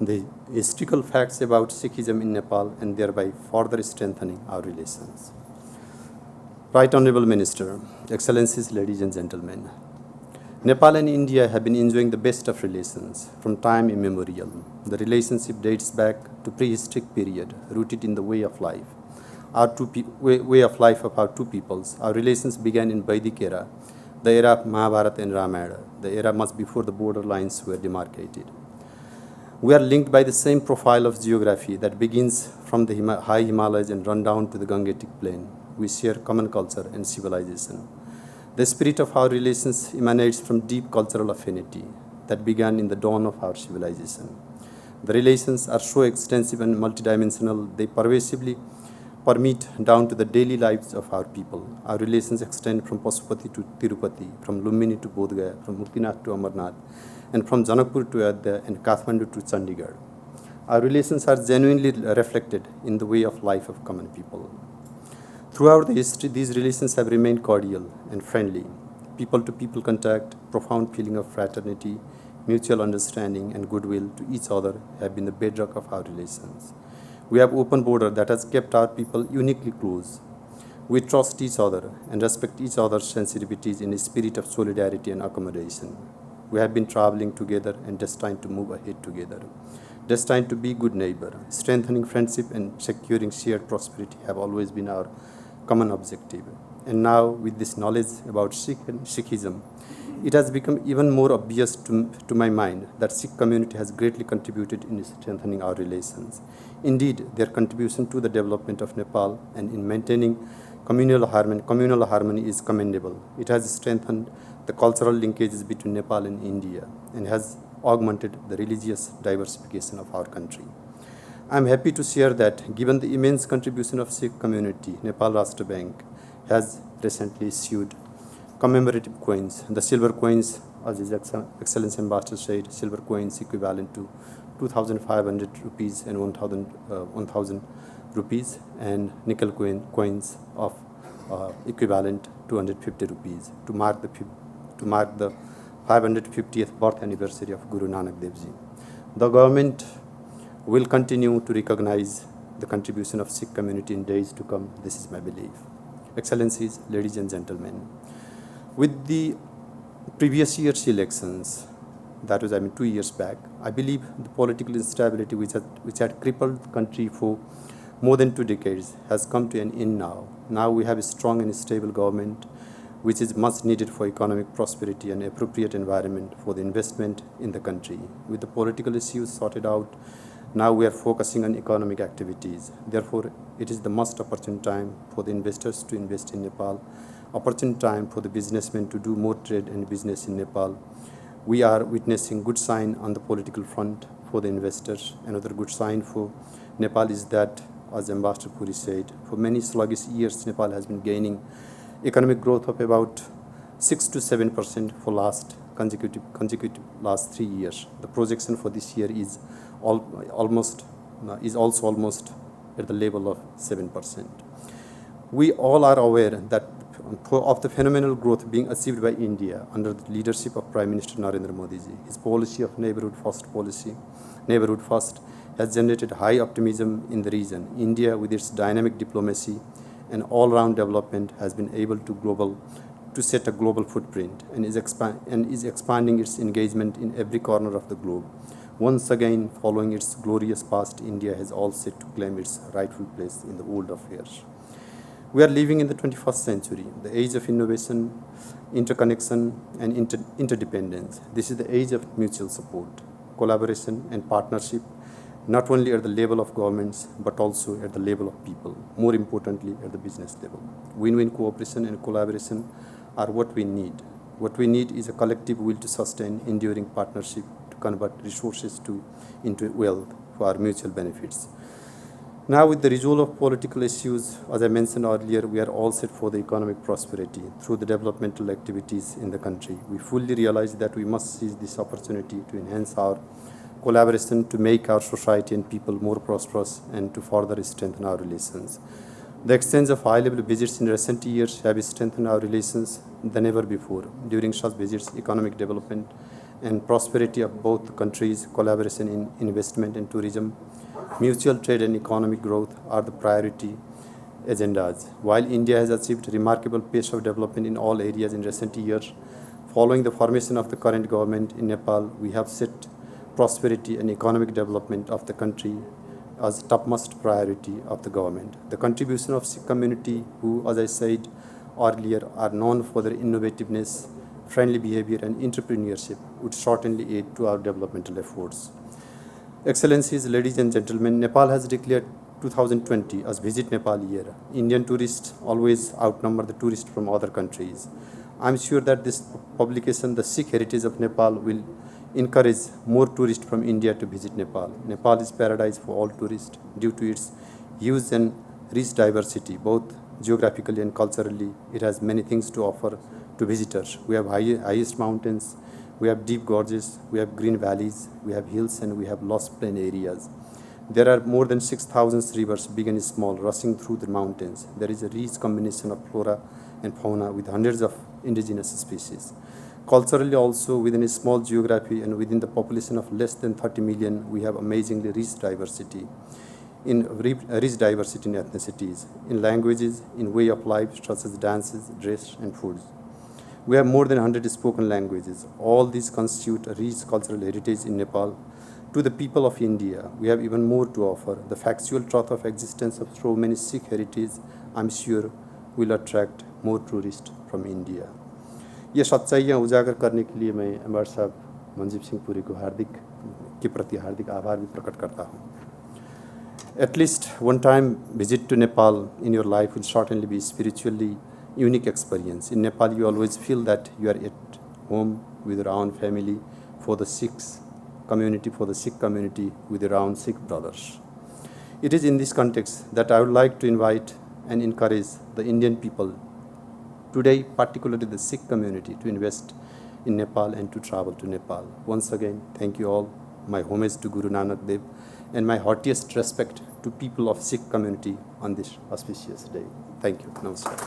the historical facts about Sikhism in Nepal and thereby further strengthening our relations. Right Honorable Minister, Excellencies, ladies and gentlemen, Nepal and India have been enjoying the best of relations from time immemorial. The relationship dates back to prehistoric period, rooted in the way of life. Way of life of our two peoples. Our relations began in Vedic era, the era of Mahabharata and Ramayana, the era much before the border lines were demarcated. We are linked by the same profile of geography that begins from the high Himalayas and run down to the Gangetic plain. We share common culture and civilization. The spirit of our relations emanates from deep cultural affinity that began in the dawn of our civilization. The relations are so extensive and multidimensional, they pervasively permeate down to the daily lives of our people. Our relations extend from Pasupati to Tirupati, from Lumbini to Bodh Gaya, from Muktinath to Amarnath, and from Janakpur to Ayodhya and Kathmandu to Chandigarh. Our relations are genuinely reflected in the way of life of common people. Throughout the history, these relations have remained cordial and friendly. People-to-people contact, profound feeling of fraternity, mutual understanding, and goodwill to each other have been the bedrock of our relations. We have open border that has kept our people uniquely close. We trust each other and respect each other's sensitivities in a spirit of solidarity and accommodation. We have been traveling together and destined to move ahead together. Destined to be good neighbor. Strengthening friendship and securing shared prosperity have always been our common objective. And now, with this knowledge about Sikh and Sikhism, it has become even more obvious to my mind that Sikh community has greatly contributed in strengthening our relations. Indeed, their contribution to the development of Nepal and in maintaining communal harmony is commendable. It has strengthened the cultural linkages between Nepal and India and has augmented the religious diversification of our country. I am happy to share that given the immense contribution of Sikh community, Nepal Rashtra Bank has recently issued commemorative coins. The silver coins, as His Excellency Ambassador said, silver coins equivalent to 2,500 rupees and 1,000 rupees, and nickel coins of equivalent 250 rupees to mark the 550th birth anniversary of Guru Nanak Dev Ji. The government will continue to recognize the contribution of Sikh community in days to come. This is my belief. Excellencies, ladies and gentlemen, with the previous year's elections, that was 2 years back, I believe the political instability which had crippled the country for more than 2 decades has come to an end now. Now we have a strong and stable government which is much needed for economic prosperity and appropriate environment for the investment in the country. With the political issues sorted out, now we are focusing on economic activities. Therefore, it is the most opportune time for the investors to invest in Nepal, opportune time for the businessmen to do more trade and business in Nepal. We are witnessing good sign on the political front for the investors. Another good sign for Nepal is that, as Ambassador Puri said, for many sluggish years, Nepal has been gaining economic growth of about 6 to 7% for consecutive last 3 years. The projection for this year is also almost at the level of 7%. We all are aware that of the phenomenal growth being achieved by India under the leadership of Prime Minister Narendra Modi ji. His policy of neighborhood first, has generated high optimism in the region. India, with its dynamic diplomacy and all-round development, has been able to set a global footprint and is expanding its engagement in every corner of the globe. Once again, following its glorious past, India has all set to claim its rightful place in the world affairs. We are living in the 21st century, the age of innovation, interconnection, and interdependence. This is the age of mutual support, collaboration, and partnership, not only at the level of governments, but also at the level of people, more importantly, at the business level. Win-win cooperation and collaboration are what we need. What we need is a collective will to sustain enduring partnership, to convert resources into wealth for our mutual benefits. Now, with the resolve of political issues, as I mentioned earlier, we are all set for the economic prosperity through the developmental activities in the country. We fully realize that we must seize this opportunity to enhance our collaboration, to make our society and people more prosperous, and to further strengthen our relations. The exchange of high-level visits in recent years have strengthened our relations than ever before. During such visits, economic development and prosperity of both countries, collaboration in investment and tourism, mutual trade and economic growth are the priority agendas. While India has achieved remarkable pace of development in all areas in recent years, following the formation of the current government in Nepal, we have set prosperity and economic development of the country as topmost priority of the government. The contribution of Sikh community, who, as I said earlier, are known for their innovativeness, friendly behavior, and entrepreneurship, would certainly aid to our developmental efforts. Excellencies, ladies and gentlemen, Nepal has declared 2020 as Visit Nepal year. Indian tourists always outnumber the tourists from other countries. I am sure that this publication, The Sikh Heritage of Nepal, will encourage more tourists from India to visit Nepal. Nepal is paradise for all tourists due to its huge and rich diversity, both geographically and culturally. It has many things to offer to visitors. We have highest mountains, we have deep gorges, we have green valleys, we have hills, and we have lush plain areas. There are more than 6,000 rivers, big and small, rushing through the mountains. There is a rich combination of flora and fauna with hundreds of indigenous species. Culturally also, within a small geography and within the population of less than 30 million, we have amazingly rich diversity in ethnicities, in languages, in way of life, such as dances, dress, and foods. We have more than 100 spoken languages. All these constitute a rich cultural heritage in Nepal. To the people of India, we have even more to offer. The factual truth of existence of so many Sikh heritage, I'm sure, will attract more tourists from India. ये सच्चाइयाँ उजागर करने के लिए मैं ambassador साहब मंजीव सिंह पुरी को प्रति हार्दिक आभार भी प्रकट करता हूँ. At least one time visit to Nepal in your life will certainly be spiritually unique experience. In Nepal, you always feel that you are at home with your own family, for the Sikh community with your own Sikh brothers. It is in this context that I would like to invite and encourage the Indian people today, particularly the Sikh community, to invest in Nepal and to travel to Nepal. Once again, thank you all. My homage to Guru Nanak Dev and my heartiest respect to people of Sikh community on this auspicious day. Thank you. Namaskar.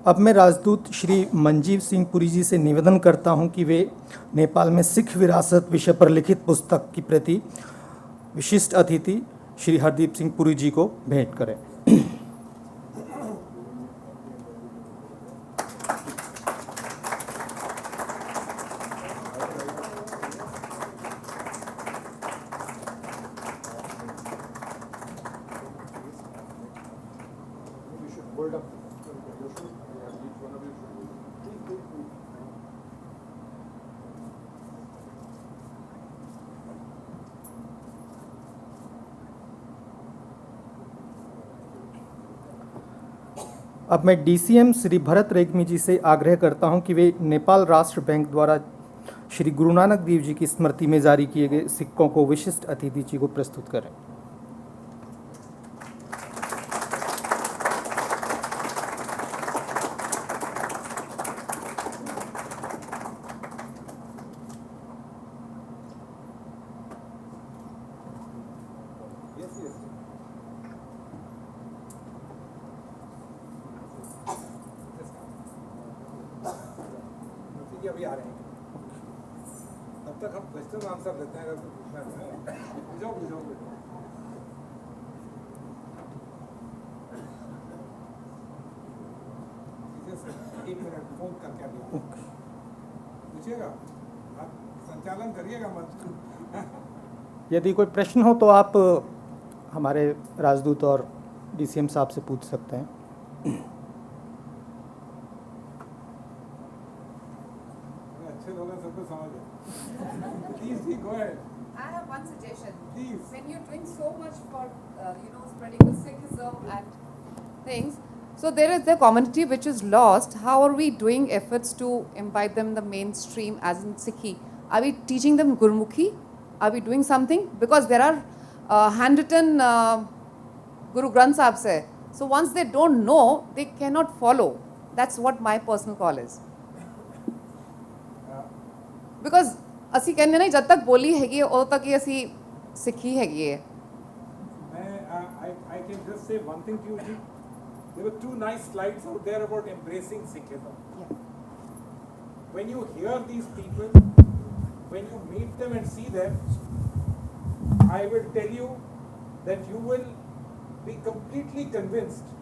अब मैं राजदूत श्री मंजीव सिंह पुरी जी से निवेदन करता हूं कि वे नेपाल में सिख विरासत विषय पर लिखित पुस्तक की प्रति विशिष्ट अतिथि श्री हरदीप सिंह पुरी जी को भेंट करें. अब मैं डीसीएम श्री भरत रेग्मी जी से आग्रह करता हूं कि वे नेपाल राष्ट्र बैंक द्वारा श्री गुरु नानक देव जी की स्मृति में जारी किए गए सिक्कों को विशिष्ट अतिथि जी को प्रस्तुत करें. अभी आ रहे हैं, तब तक हम क्वेश्चन आंसर देते हैं. अगर कुछ पूछना है पूछो. एक मिनट फोन करके अभी पूछिएगा, आप संचालन करिएगा मंच. यदि कोई प्रश्न हो तो आप हमारे राजदूत और डीसीएम साहब से पूछ सकते हैं. Please go ahead. I have one suggestion. Please. When you're doing so much for, spreading the Sikhism and things, so there is the community which is lost. How are we doing efforts to imbibe them in the mainstream as in Sikhi? Are we teaching them Gurmukhi? Are we doing something? Because there are handwritten Guru Granth Sahib say. So once they don't know, they cannot follow. That's what my personal call is. Because ਅਸੀਂ ਕਹਿੰਦੇ ਨਹੀਂ ਜਦ ਤੱਕ ਬੋਲੀ ਹੈਗੀ ਹੈ ਉਦੋਂ ਤੱਕ ਹੀ ਅਸੀਂ ਸਿੱਖੀ ਹੈਗੀ ਹੈ. I can just say one thing to you, Ji. There were two nice slides out there about embracing Sikhism. Yeah. When you hear these people, when you meet them and see them, I will tell you that you will be completely convinced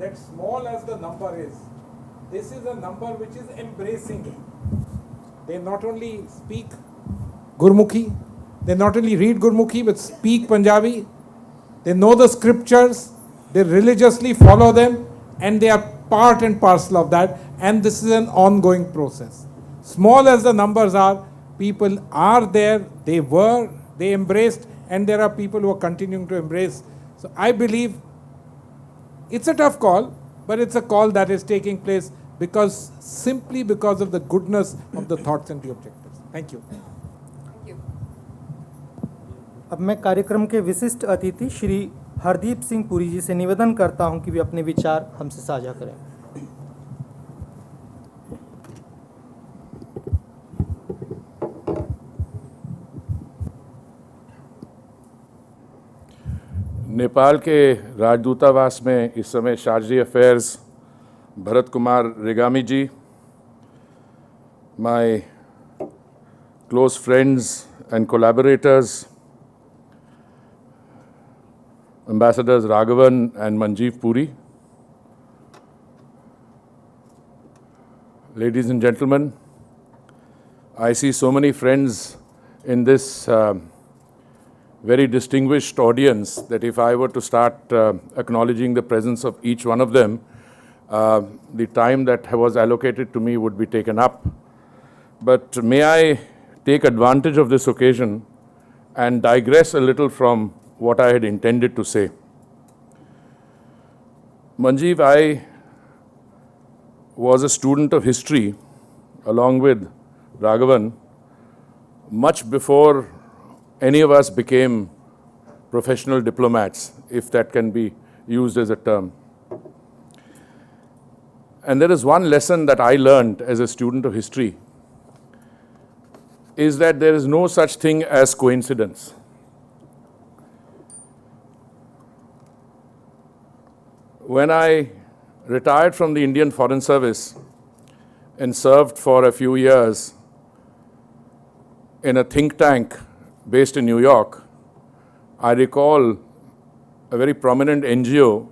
that small as the number is, this is a number which is embracing it. They not only speak Gurmukhi, they not only read Gurmukhi but speak Punjabi, they know the scriptures, they religiously follow them, and they are part and parcel of that, and this is an ongoing process. Small as the numbers are, people are there, they embraced, and there are people who are continuing to embrace. So I believe it's a tough call, but it's a call that is taking place simply because of the goodness of the thoughts and the objectives. Thank you. Thank you. अब मैं कार्यक्रम के विशिष्ट अतिथि श्री हरदीप सिंह पुरी जी से निवेदन करता हूं कि वे अपने विचार हमसे साझा करें। नेपाल के राजदूतावास में इस समय chargé d'affaires Bharat Kumar Regami ji, my close friends and collaborators, Ambassadors Raghavan and Manjeev Puri, ladies and gentlemen, I see so many friends in this very distinguished audience that if I were to start acknowledging the presence of each one of them, the time that was allocated to me would be taken up. But may I take advantage of this occasion and digress a little from what I had intended to say. Manjeev, I was a student of history along with Raghavan much before any of us became professional diplomats, if that can be used as a term. And there is one lesson that I learned as a student of history, is that there is no such thing as coincidence. When I retired from the Indian Foreign Service and served for a few years in a think tank based in New York, I recall a very prominent NGO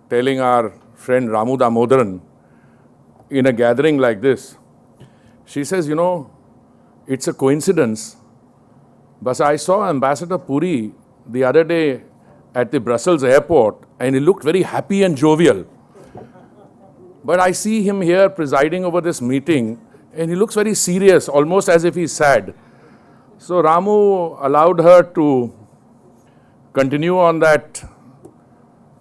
telling our friend Ramu Damodaran in a gathering like this, she says, you know, it's a coincidence, but I saw Ambassador Puri the other day at the Brussels airport and he looked very happy and jovial. But I see him here presiding over this meeting and he looks very serious, almost as if he's sad. So Ramu allowed her to continue on that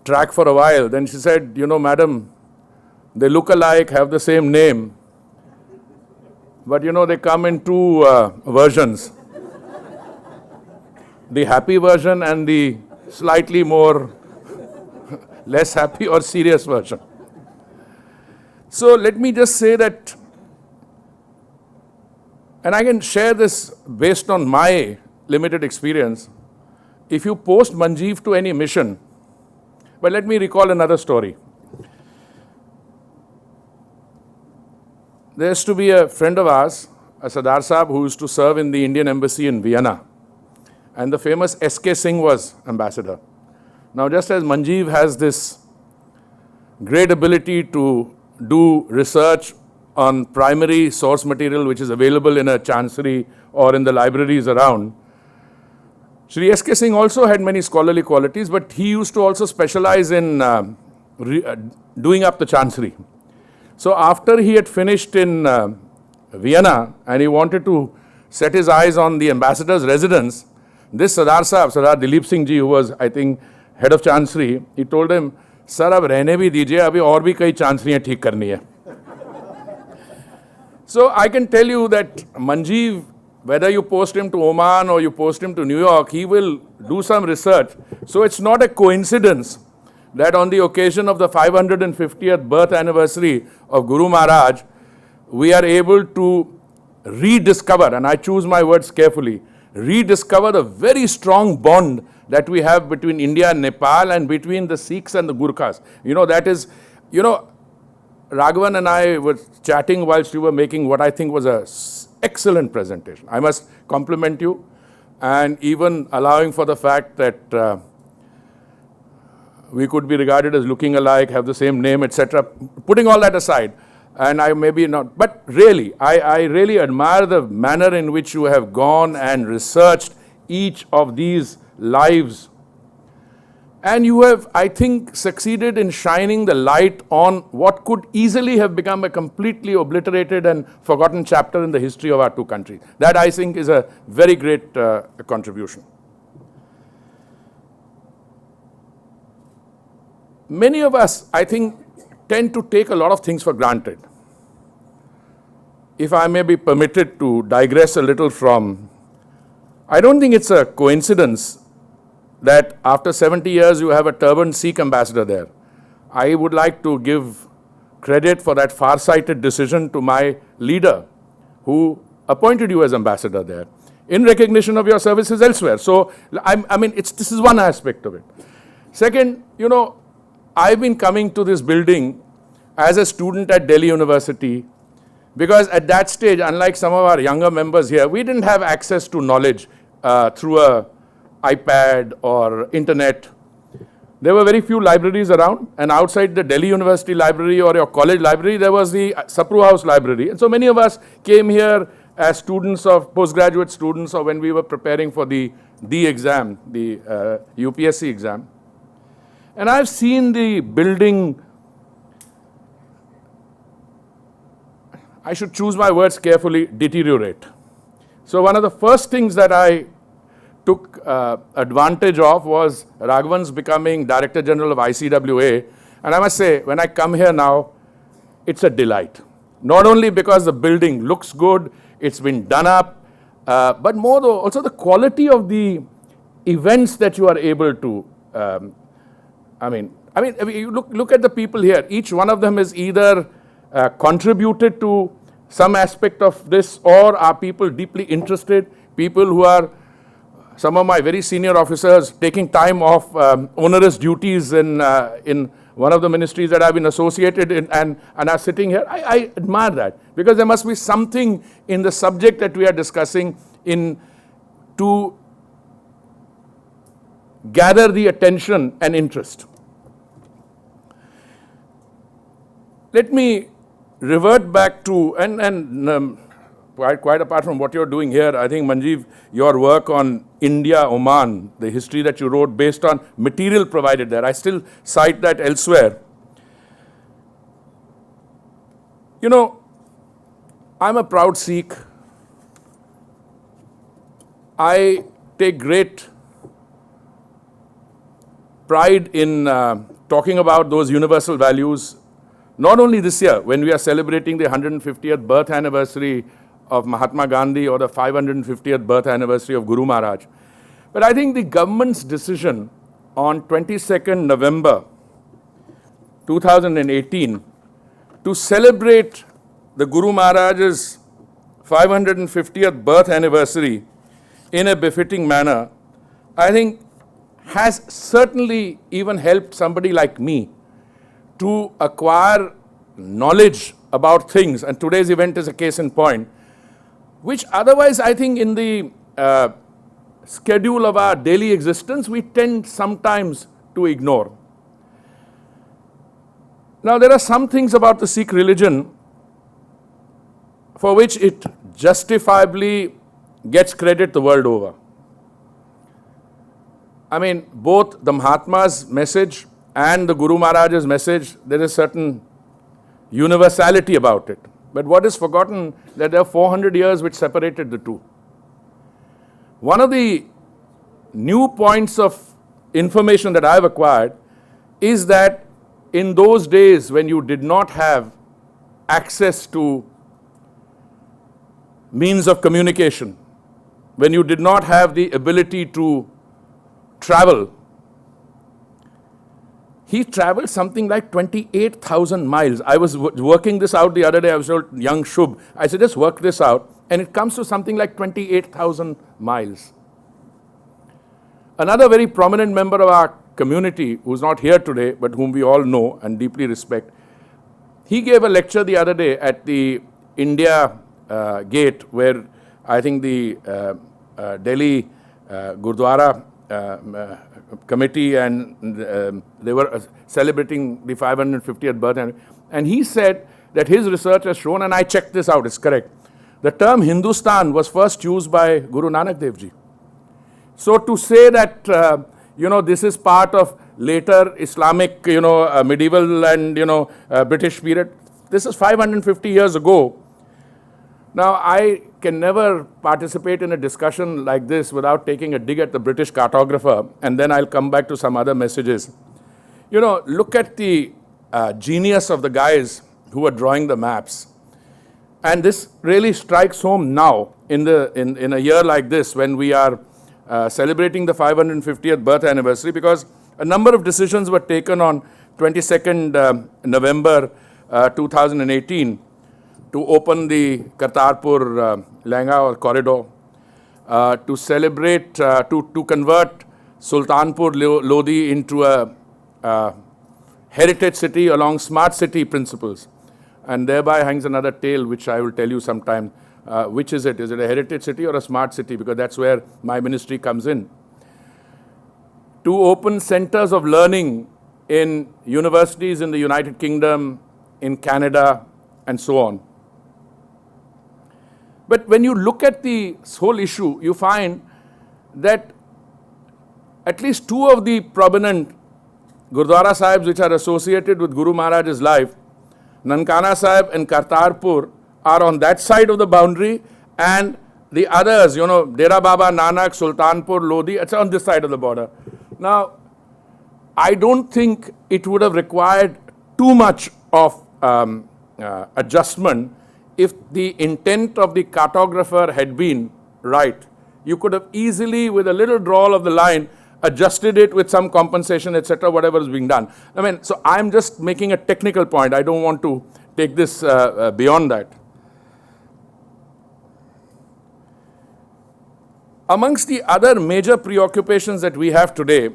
track for a while. Then she said, you know, madam, they look alike, have the same name, but you know, they come in two versions. The happy version and the slightly more less happy or serious version. So let me just say that, and I can share this based on my limited experience. If you post Manjeev to any mission, but let me recall another story. There used to be a friend of ours, a Sadar Sahab, who used to serve in the Indian embassy in Vienna. And the famous S.K. Singh was ambassador. Now, just as Manjeev has this great ability to do research on primary source material which is available in a chancery or in the libraries around, Shri S.K. Singh also had many scholarly qualities, but he used to also specialize in doing up the chancery. So after he had finished in Vienna and he wanted to set his eyes on the ambassador's residence, this Sadar Sahab, Sardar Dilip Singh ji, who was, I think, head of chancery, he told him, sir, ab rehne bhi dijiye, abhi aur bhi kai chanceriyan theek karni hai. So I can tell you that Manjeev, whether you post him to Oman or you post him to New York, he will do some research. So it's not a coincidence that on the occasion of the 550th birth anniversary of Guru Maharaj, we are able to rediscover, and I choose my words carefully, rediscover the very strong bond that we have between India and Nepal and between the Sikhs and the Gurkhas. You know, that is, you know, Raghavan and I were chatting whilst you were making what I think was an excellent presentation. I must compliment you, and even allowing for the fact that we could be regarded as looking alike, have the same name, etc. Putting all that aside, and I maybe not, but really, I really admire the manner in which you have gone and researched each of these lives. And you have, I think, succeeded in shining the light on what could easily have become a completely obliterated and forgotten chapter in the history of our two countries. That, I think, is a very great contribution. Many of us, I think, tend to take a lot of things for granted. If I may be permitted to digress a little from, I don't think it's a coincidence that after 70 years you have a turbaned Sikh ambassador there. I would like to give credit for that far-sighted decision to my leader who appointed you as ambassador there in recognition of your services elsewhere. So, I mean, this is one aspect of it. Second, I've been coming to this building as a student at Delhi University because at that stage, unlike some of our younger members here, we didn't have access to knowledge through a iPad or internet. There were very few libraries around, and outside the Delhi University library or your college library, there was the Sapru House library. And so many of us came here as students of postgraduate students or when we were preparing for the exam, the UPSC exam. And I've seen the building, I should choose my words carefully, deteriorate. So one of the first things that I took advantage of was Raghavan's becoming Director General of ICWA. And I must say, when I come here now, it's a delight. Not only because the building looks good, it's been done up, but more though, also the quality of the events that you are able to, you look at the people here. Each one of them is either contributed to some aspect of this or are people deeply interested, people who are some of my very senior officers taking time off onerous duties in one of the ministries that I've been associated in and are sitting here. I admire that because there must be something in the subject that we are discussing to gather the attention and interest. Let me revert back to, quite apart from what you're doing here, I think, Manjeev, your work on India-Oman, the history that you wrote based on material provided there, I still cite that elsewhere. I'm a proud Sikh. I take great pride in talking about those universal values, not only this year, when we are celebrating the 150th birth anniversary of Mahatma Gandhi or the 550th birth anniversary of Guru Maharaj. But I think the government's decision on 22nd November 2018 to celebrate the Guru Maharaj's 550th birth anniversary in a befitting manner, I think has certainly even helped somebody like me to acquire knowledge about things, and today's event is a case in point, which otherwise I think in the schedule of our daily existence we tend sometimes to ignore. Now there are some things about the Sikh religion for which it justifiably gets credit the world over. I mean, both the Mahatma's message and the Guru Maharaj's message, there is certain universality about it. But what is forgotten, that there are 400 years which separated the two. One of the new points of information that I have acquired is that in those days when you did not have access to means of communication, when you did not have the ability to travel, he traveled something like 28,000 miles. I was working this out the other day. I was told, young Shubh, I said, just work this out. And it comes to something like 28,000 miles. Another very prominent member of our community, who's not here today, but whom we all know and deeply respect, he gave a lecture the other day at the India Gate, where I think the Delhi Gurdwara committee and they were celebrating the 550th birth. And he said that his research has shown, and I checked this out, it's correct, the term Hindustan was first used by Guru Nanak Dev Ji. So to say that, this is part of later Islamic, medieval and, British period, this is 550 years ago. Now, I can never participate in a discussion like this without taking a dig at the British cartographer, and then I'll come back to some other messages. Look at the genius of the guys who were drawing the maps. And this really strikes home now in a year like this when we are celebrating the 550th birth anniversary, because a number of decisions were taken on 22nd November 2018 to open the Kartarpur Langa or corridor, to celebrate, to convert Sultanpur Lodi into a heritage city along smart city principles. And thereby hangs another tale which I will tell you sometime. Which is it? Is it a heritage city or a smart city? Because that's where my ministry comes in. To open centers of learning in universities in the United Kingdom, in Canada, and so on. But when you look at the whole issue, you find that at least two of the prominent Gurdwara Sahibs which are associated with Guru Maharaj's life, Nankana Sahib and Kartarpur, are on that side of the boundary, and the others, you know, Dera Baba Nanak, Sultanpur, Lodi, it's on this side of the border. Now, I don't think it would have required too much of adjustment if the intent of the cartographer had been right. You could have easily, with a little drawl of the line, adjusted it with some compensation, etc., whatever is being done. I mean, so I'm just making a technical point. I don't want to take this beyond that. Amongst the other major preoccupations that we have today,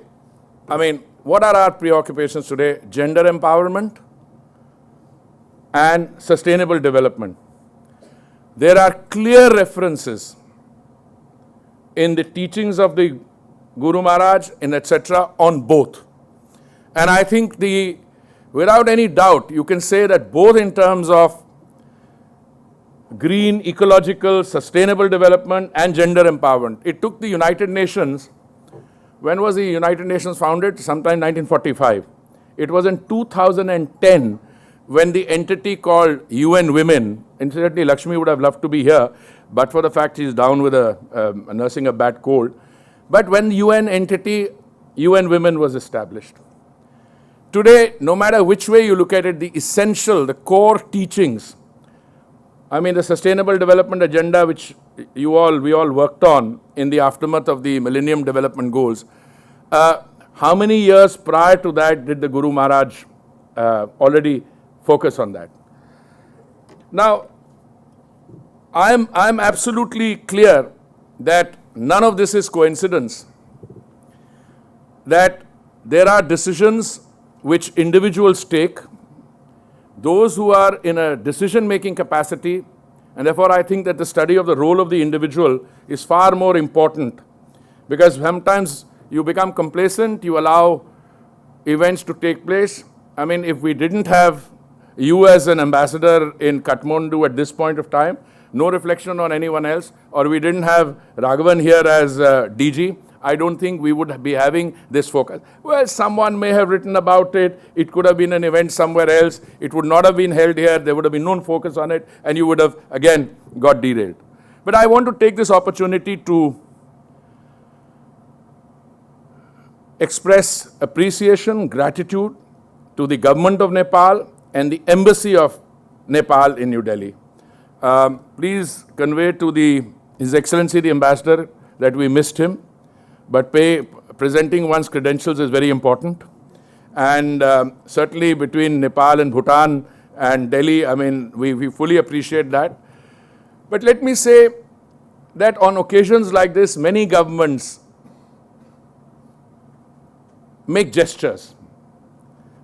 I mean, what are our preoccupations today? Gender empowerment and sustainable development. There are clear references in the teachings of the Guru Maharaj and etc. on both. And I think without any doubt, you can say that both in terms of green, ecological, sustainable development and gender empowerment. It took the United Nations, when was the United Nations founded? Sometime 1945. It was in 2010 when the entity called UN Women, incidentally Lakshmi would have loved to be here, but for the fact she's down with nursing a bad cold. But when UN entity, UN Women was established. Today, no matter which way you look at it, the essential, the core teachings, I mean, the Sustainable Development Agenda, which we all worked on in the aftermath of the Millennium Development Goals, how many years prior to that did the Guru Maharaj already focus on that? Now, I'm absolutely clear that none of this is coincidence, that there are decisions which individuals take, those who are in a decision-making capacity, and therefore I think that the study of the role of the individual is far more important, because sometimes you become complacent, you allow events to take place. I mean, if we didn't have you as an ambassador in Kathmandu at this point of time, no reflection on anyone else, or we didn't have Raghavan here as DG, I don't think we would be having this focus. Well, someone may have written about it, it could have been an event somewhere else, it would not have been held here, there would have been no focus on it, and you would have, again, got derailed. But I want to take this opportunity to express appreciation, gratitude to the government of Nepal and the embassy of Nepal in New Delhi. Please convey to His Excellency the Ambassador that we missed him, but presenting one's credentials is very important. And certainly between Nepal and Bhutan and Delhi, I mean, we fully appreciate that. But let me say that on occasions like this, many governments make gestures.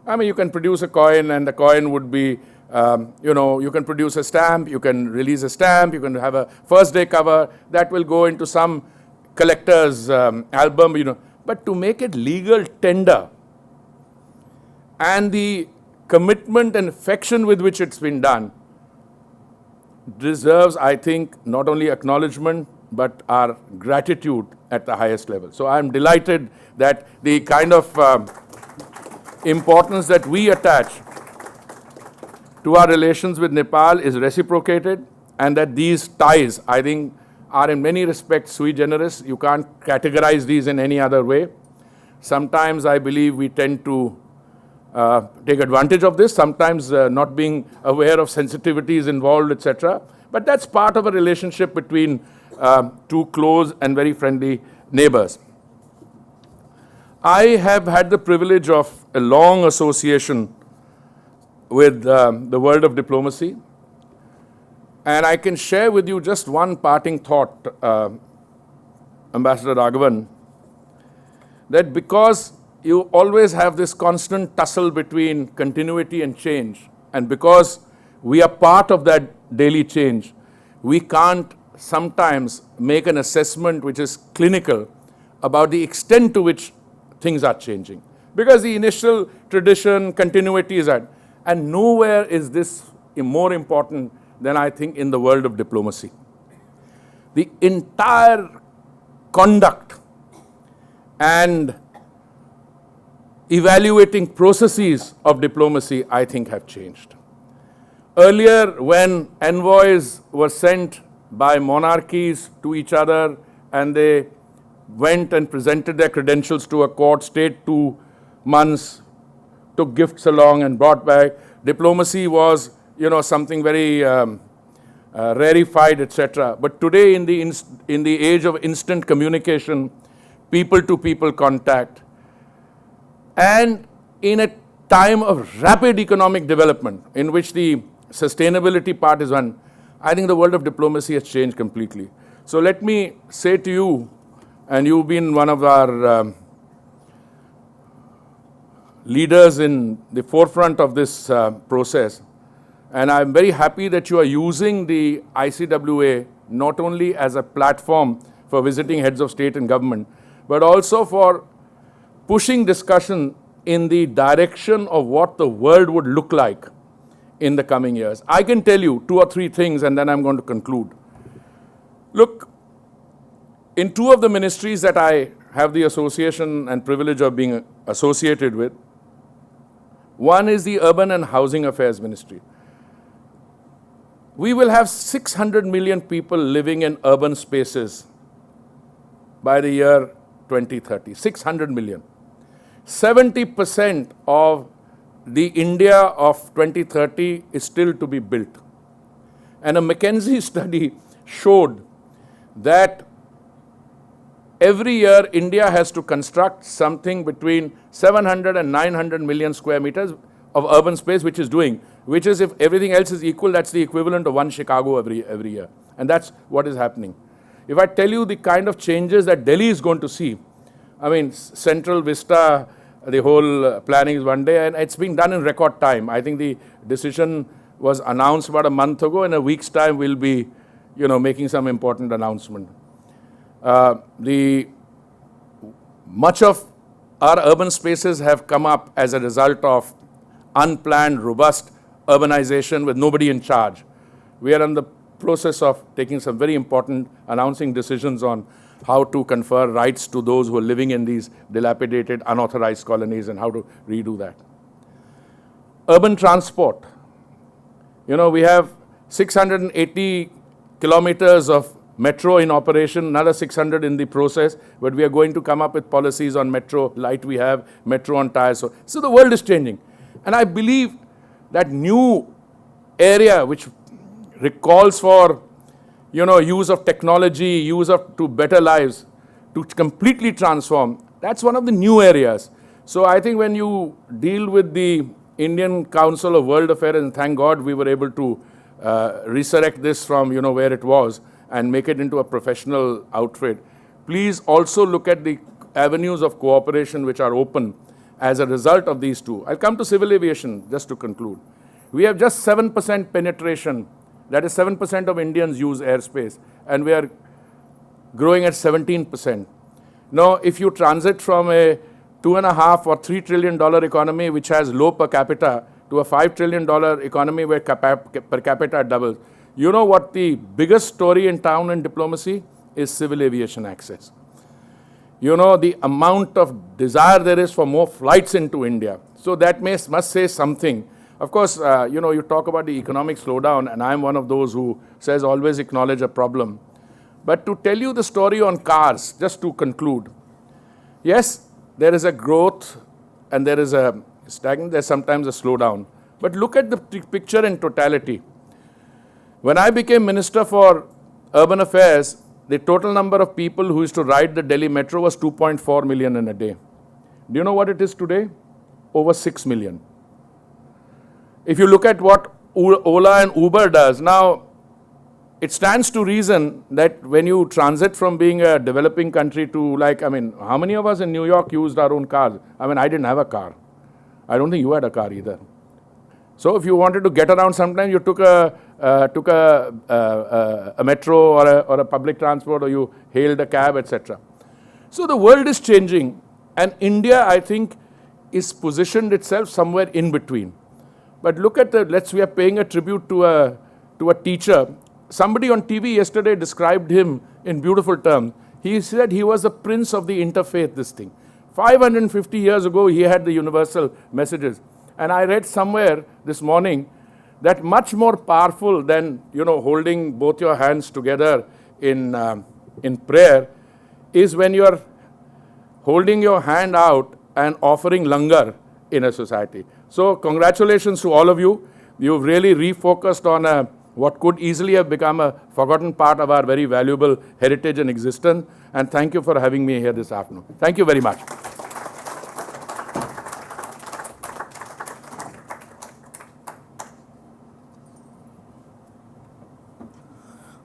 I mean, you can produce a coin and the coin would be, you can produce a stamp, you can release a stamp, you can have a first day cover, that will go into some collector's album, but to make it legal tender and the commitment and affection with which it's been done deserves, I think, not only acknowledgement, but our gratitude at the highest level. So I'm delighted that the kind of importance that we attach to our relations with Nepal is reciprocated, and that these ties, I think, are in many respects sui generis. You can't categorize these in any other way. Sometimes I believe we tend to take advantage of this, sometimes not being aware of sensitivities involved, etc. But that's part of a relationship between two close and very friendly neighbors. I have had the privilege of a long association with the world of diplomacy, and I can share with you just one parting thought, Ambassador Raghavan, that because you always have this constant tussle between continuity and change, and because we are part of that daily change, we can't sometimes make an assessment which is clinical about the extent to which things are changing. Because the initial tradition, continuity is at, and nowhere is this more important than I think in the world of diplomacy. The entire conduct and evaluating processes of diplomacy, I think, have changed. Earlier, when envoys were sent by monarchies to each other and they went and presented their credentials to a court, stayed 2 months, took gifts along and brought back, diplomacy was, something very rarefied, etc. But today, in the age of instant communication, people-to-people contact, and in a time of rapid economic development, in which the sustainability part is one, I think the world of diplomacy has changed completely. So let me say to you, and you've been one of our leaders in the forefront of this process, and I'm very happy that you are using the ICWA not only as a platform for visiting heads of state and government, but also for pushing discussion in the direction of what the world would look like in the coming years. I can tell you 2 or 3 things and then I'm going to conclude. Look, in 2 of the ministries that I have the association and privilege of being associated with, one is the Urban and Housing Affairs Ministry. We will have 600 million people living in urban spaces by the year 2030, 600 million. 70% of the India of 2030 is still to be built. And a McKinsey study showed that every year India has to construct something between 700 and 900 million square meters of urban space, which is, if everything else is equal, that's the equivalent of 1 Chicago every year. And that's what is happening. If I tell you the kind of changes that Delhi is going to see, I mean, Central Vista, the whole planning is one day, and it's being done in record time. I think the decision was announced about a month ago. In a week's time, we'll be, making some important announcement. Much of our urban spaces have come up as a result of unplanned, robust urbanization with nobody in charge. We are in the process of taking some very important announcing decisions on how to confer rights to those who are living in these dilapidated, unauthorized colonies and how to redo that. Urban transport. We have 680 kilometers of metro in operation, another 600 in the process, but we are going to come up with policies on metro light we have, metro on tires. So the world is changing. And I believe that new area which recalls for use of technology, to better lives, to completely transform, that's one of the new areas. So I think when you deal with the Indian Council of World Affairs, and thank God we were able to resurrect this from where it was and make it into a professional outfit, please also look at the avenues of cooperation which are open as a result of these 2. I'll come to civil aviation just to conclude. We have just 7% penetration. That is 7% of Indians use airspace, and we are growing at 17%. Now, if you transit from a $2.5 or $3 trillion economy, which has low per capita, to a $5 trillion economy where per capita doubles, you know what the biggest story in town in diplomacy is? Civil aviation access. The amount of desire there is for more flights into India. So that must say something. Of course, you talk about the economic slowdown, and I'm one of those who says always acknowledge a problem. But to tell you the story on cars, just to conclude, yes, there is a growth and there is a stagnant, there's sometimes a slowdown. But look at the picture in totality. When I became Minister for Urban Affairs, the total number of people who used to ride the Delhi metro was 2.4 million in a day. Do you know what it is today? Over 6 million. If you look at what Ola and Uber does, now it stands to reason that when you transit from being a developing country to how many of us in New York used our own cars? I didn't have a car. I don't think you had a car either. So if you wanted to get around, sometimes you took a metro or a public transport, or you hailed a cab, etc. So the world is changing, and India, I think, is positioned itself somewhere in between. But look at we are paying a tribute to a teacher. Somebody on TV yesterday described him in beautiful terms. He said he was the prince of the interfaith, this thing. 550 years ago, he had the universal messages. And I read somewhere this morning that much more powerful than, holding both your hands together in prayer is when you're holding your hand out and offering langar in a society. So congratulations to all of you. You've really refocused on what could easily have become a forgotten part of our very valuable heritage and existence. And thank you for having me here this afternoon. Thank you very much.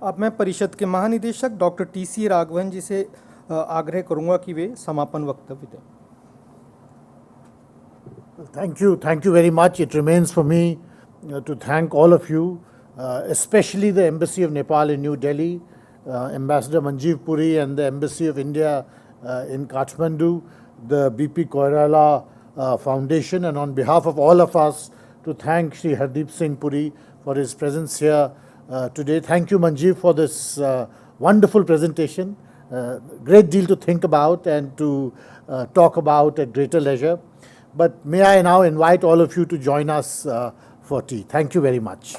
अब मैं परिषद के महानिदेशक doctor TC. Raghavan जी से आग्रह करूंगा कि वे समापन वक्तव्य दें. Thank you very much. It remains for me to thank all of you, especially the Embassy of Nepal in New Delhi, Ambassador Manjeev Puri and the Embassy of India in Kathmandu, the BP Koirala Foundation, and on behalf of all of us to thank Shri Hardeep Singh Puri for his presence here today. Thank you, Manjeev, for this wonderful presentation. Great deal to think about and to talk about at greater leisure. But may I now invite all of you to join us for tea. Thank you very much.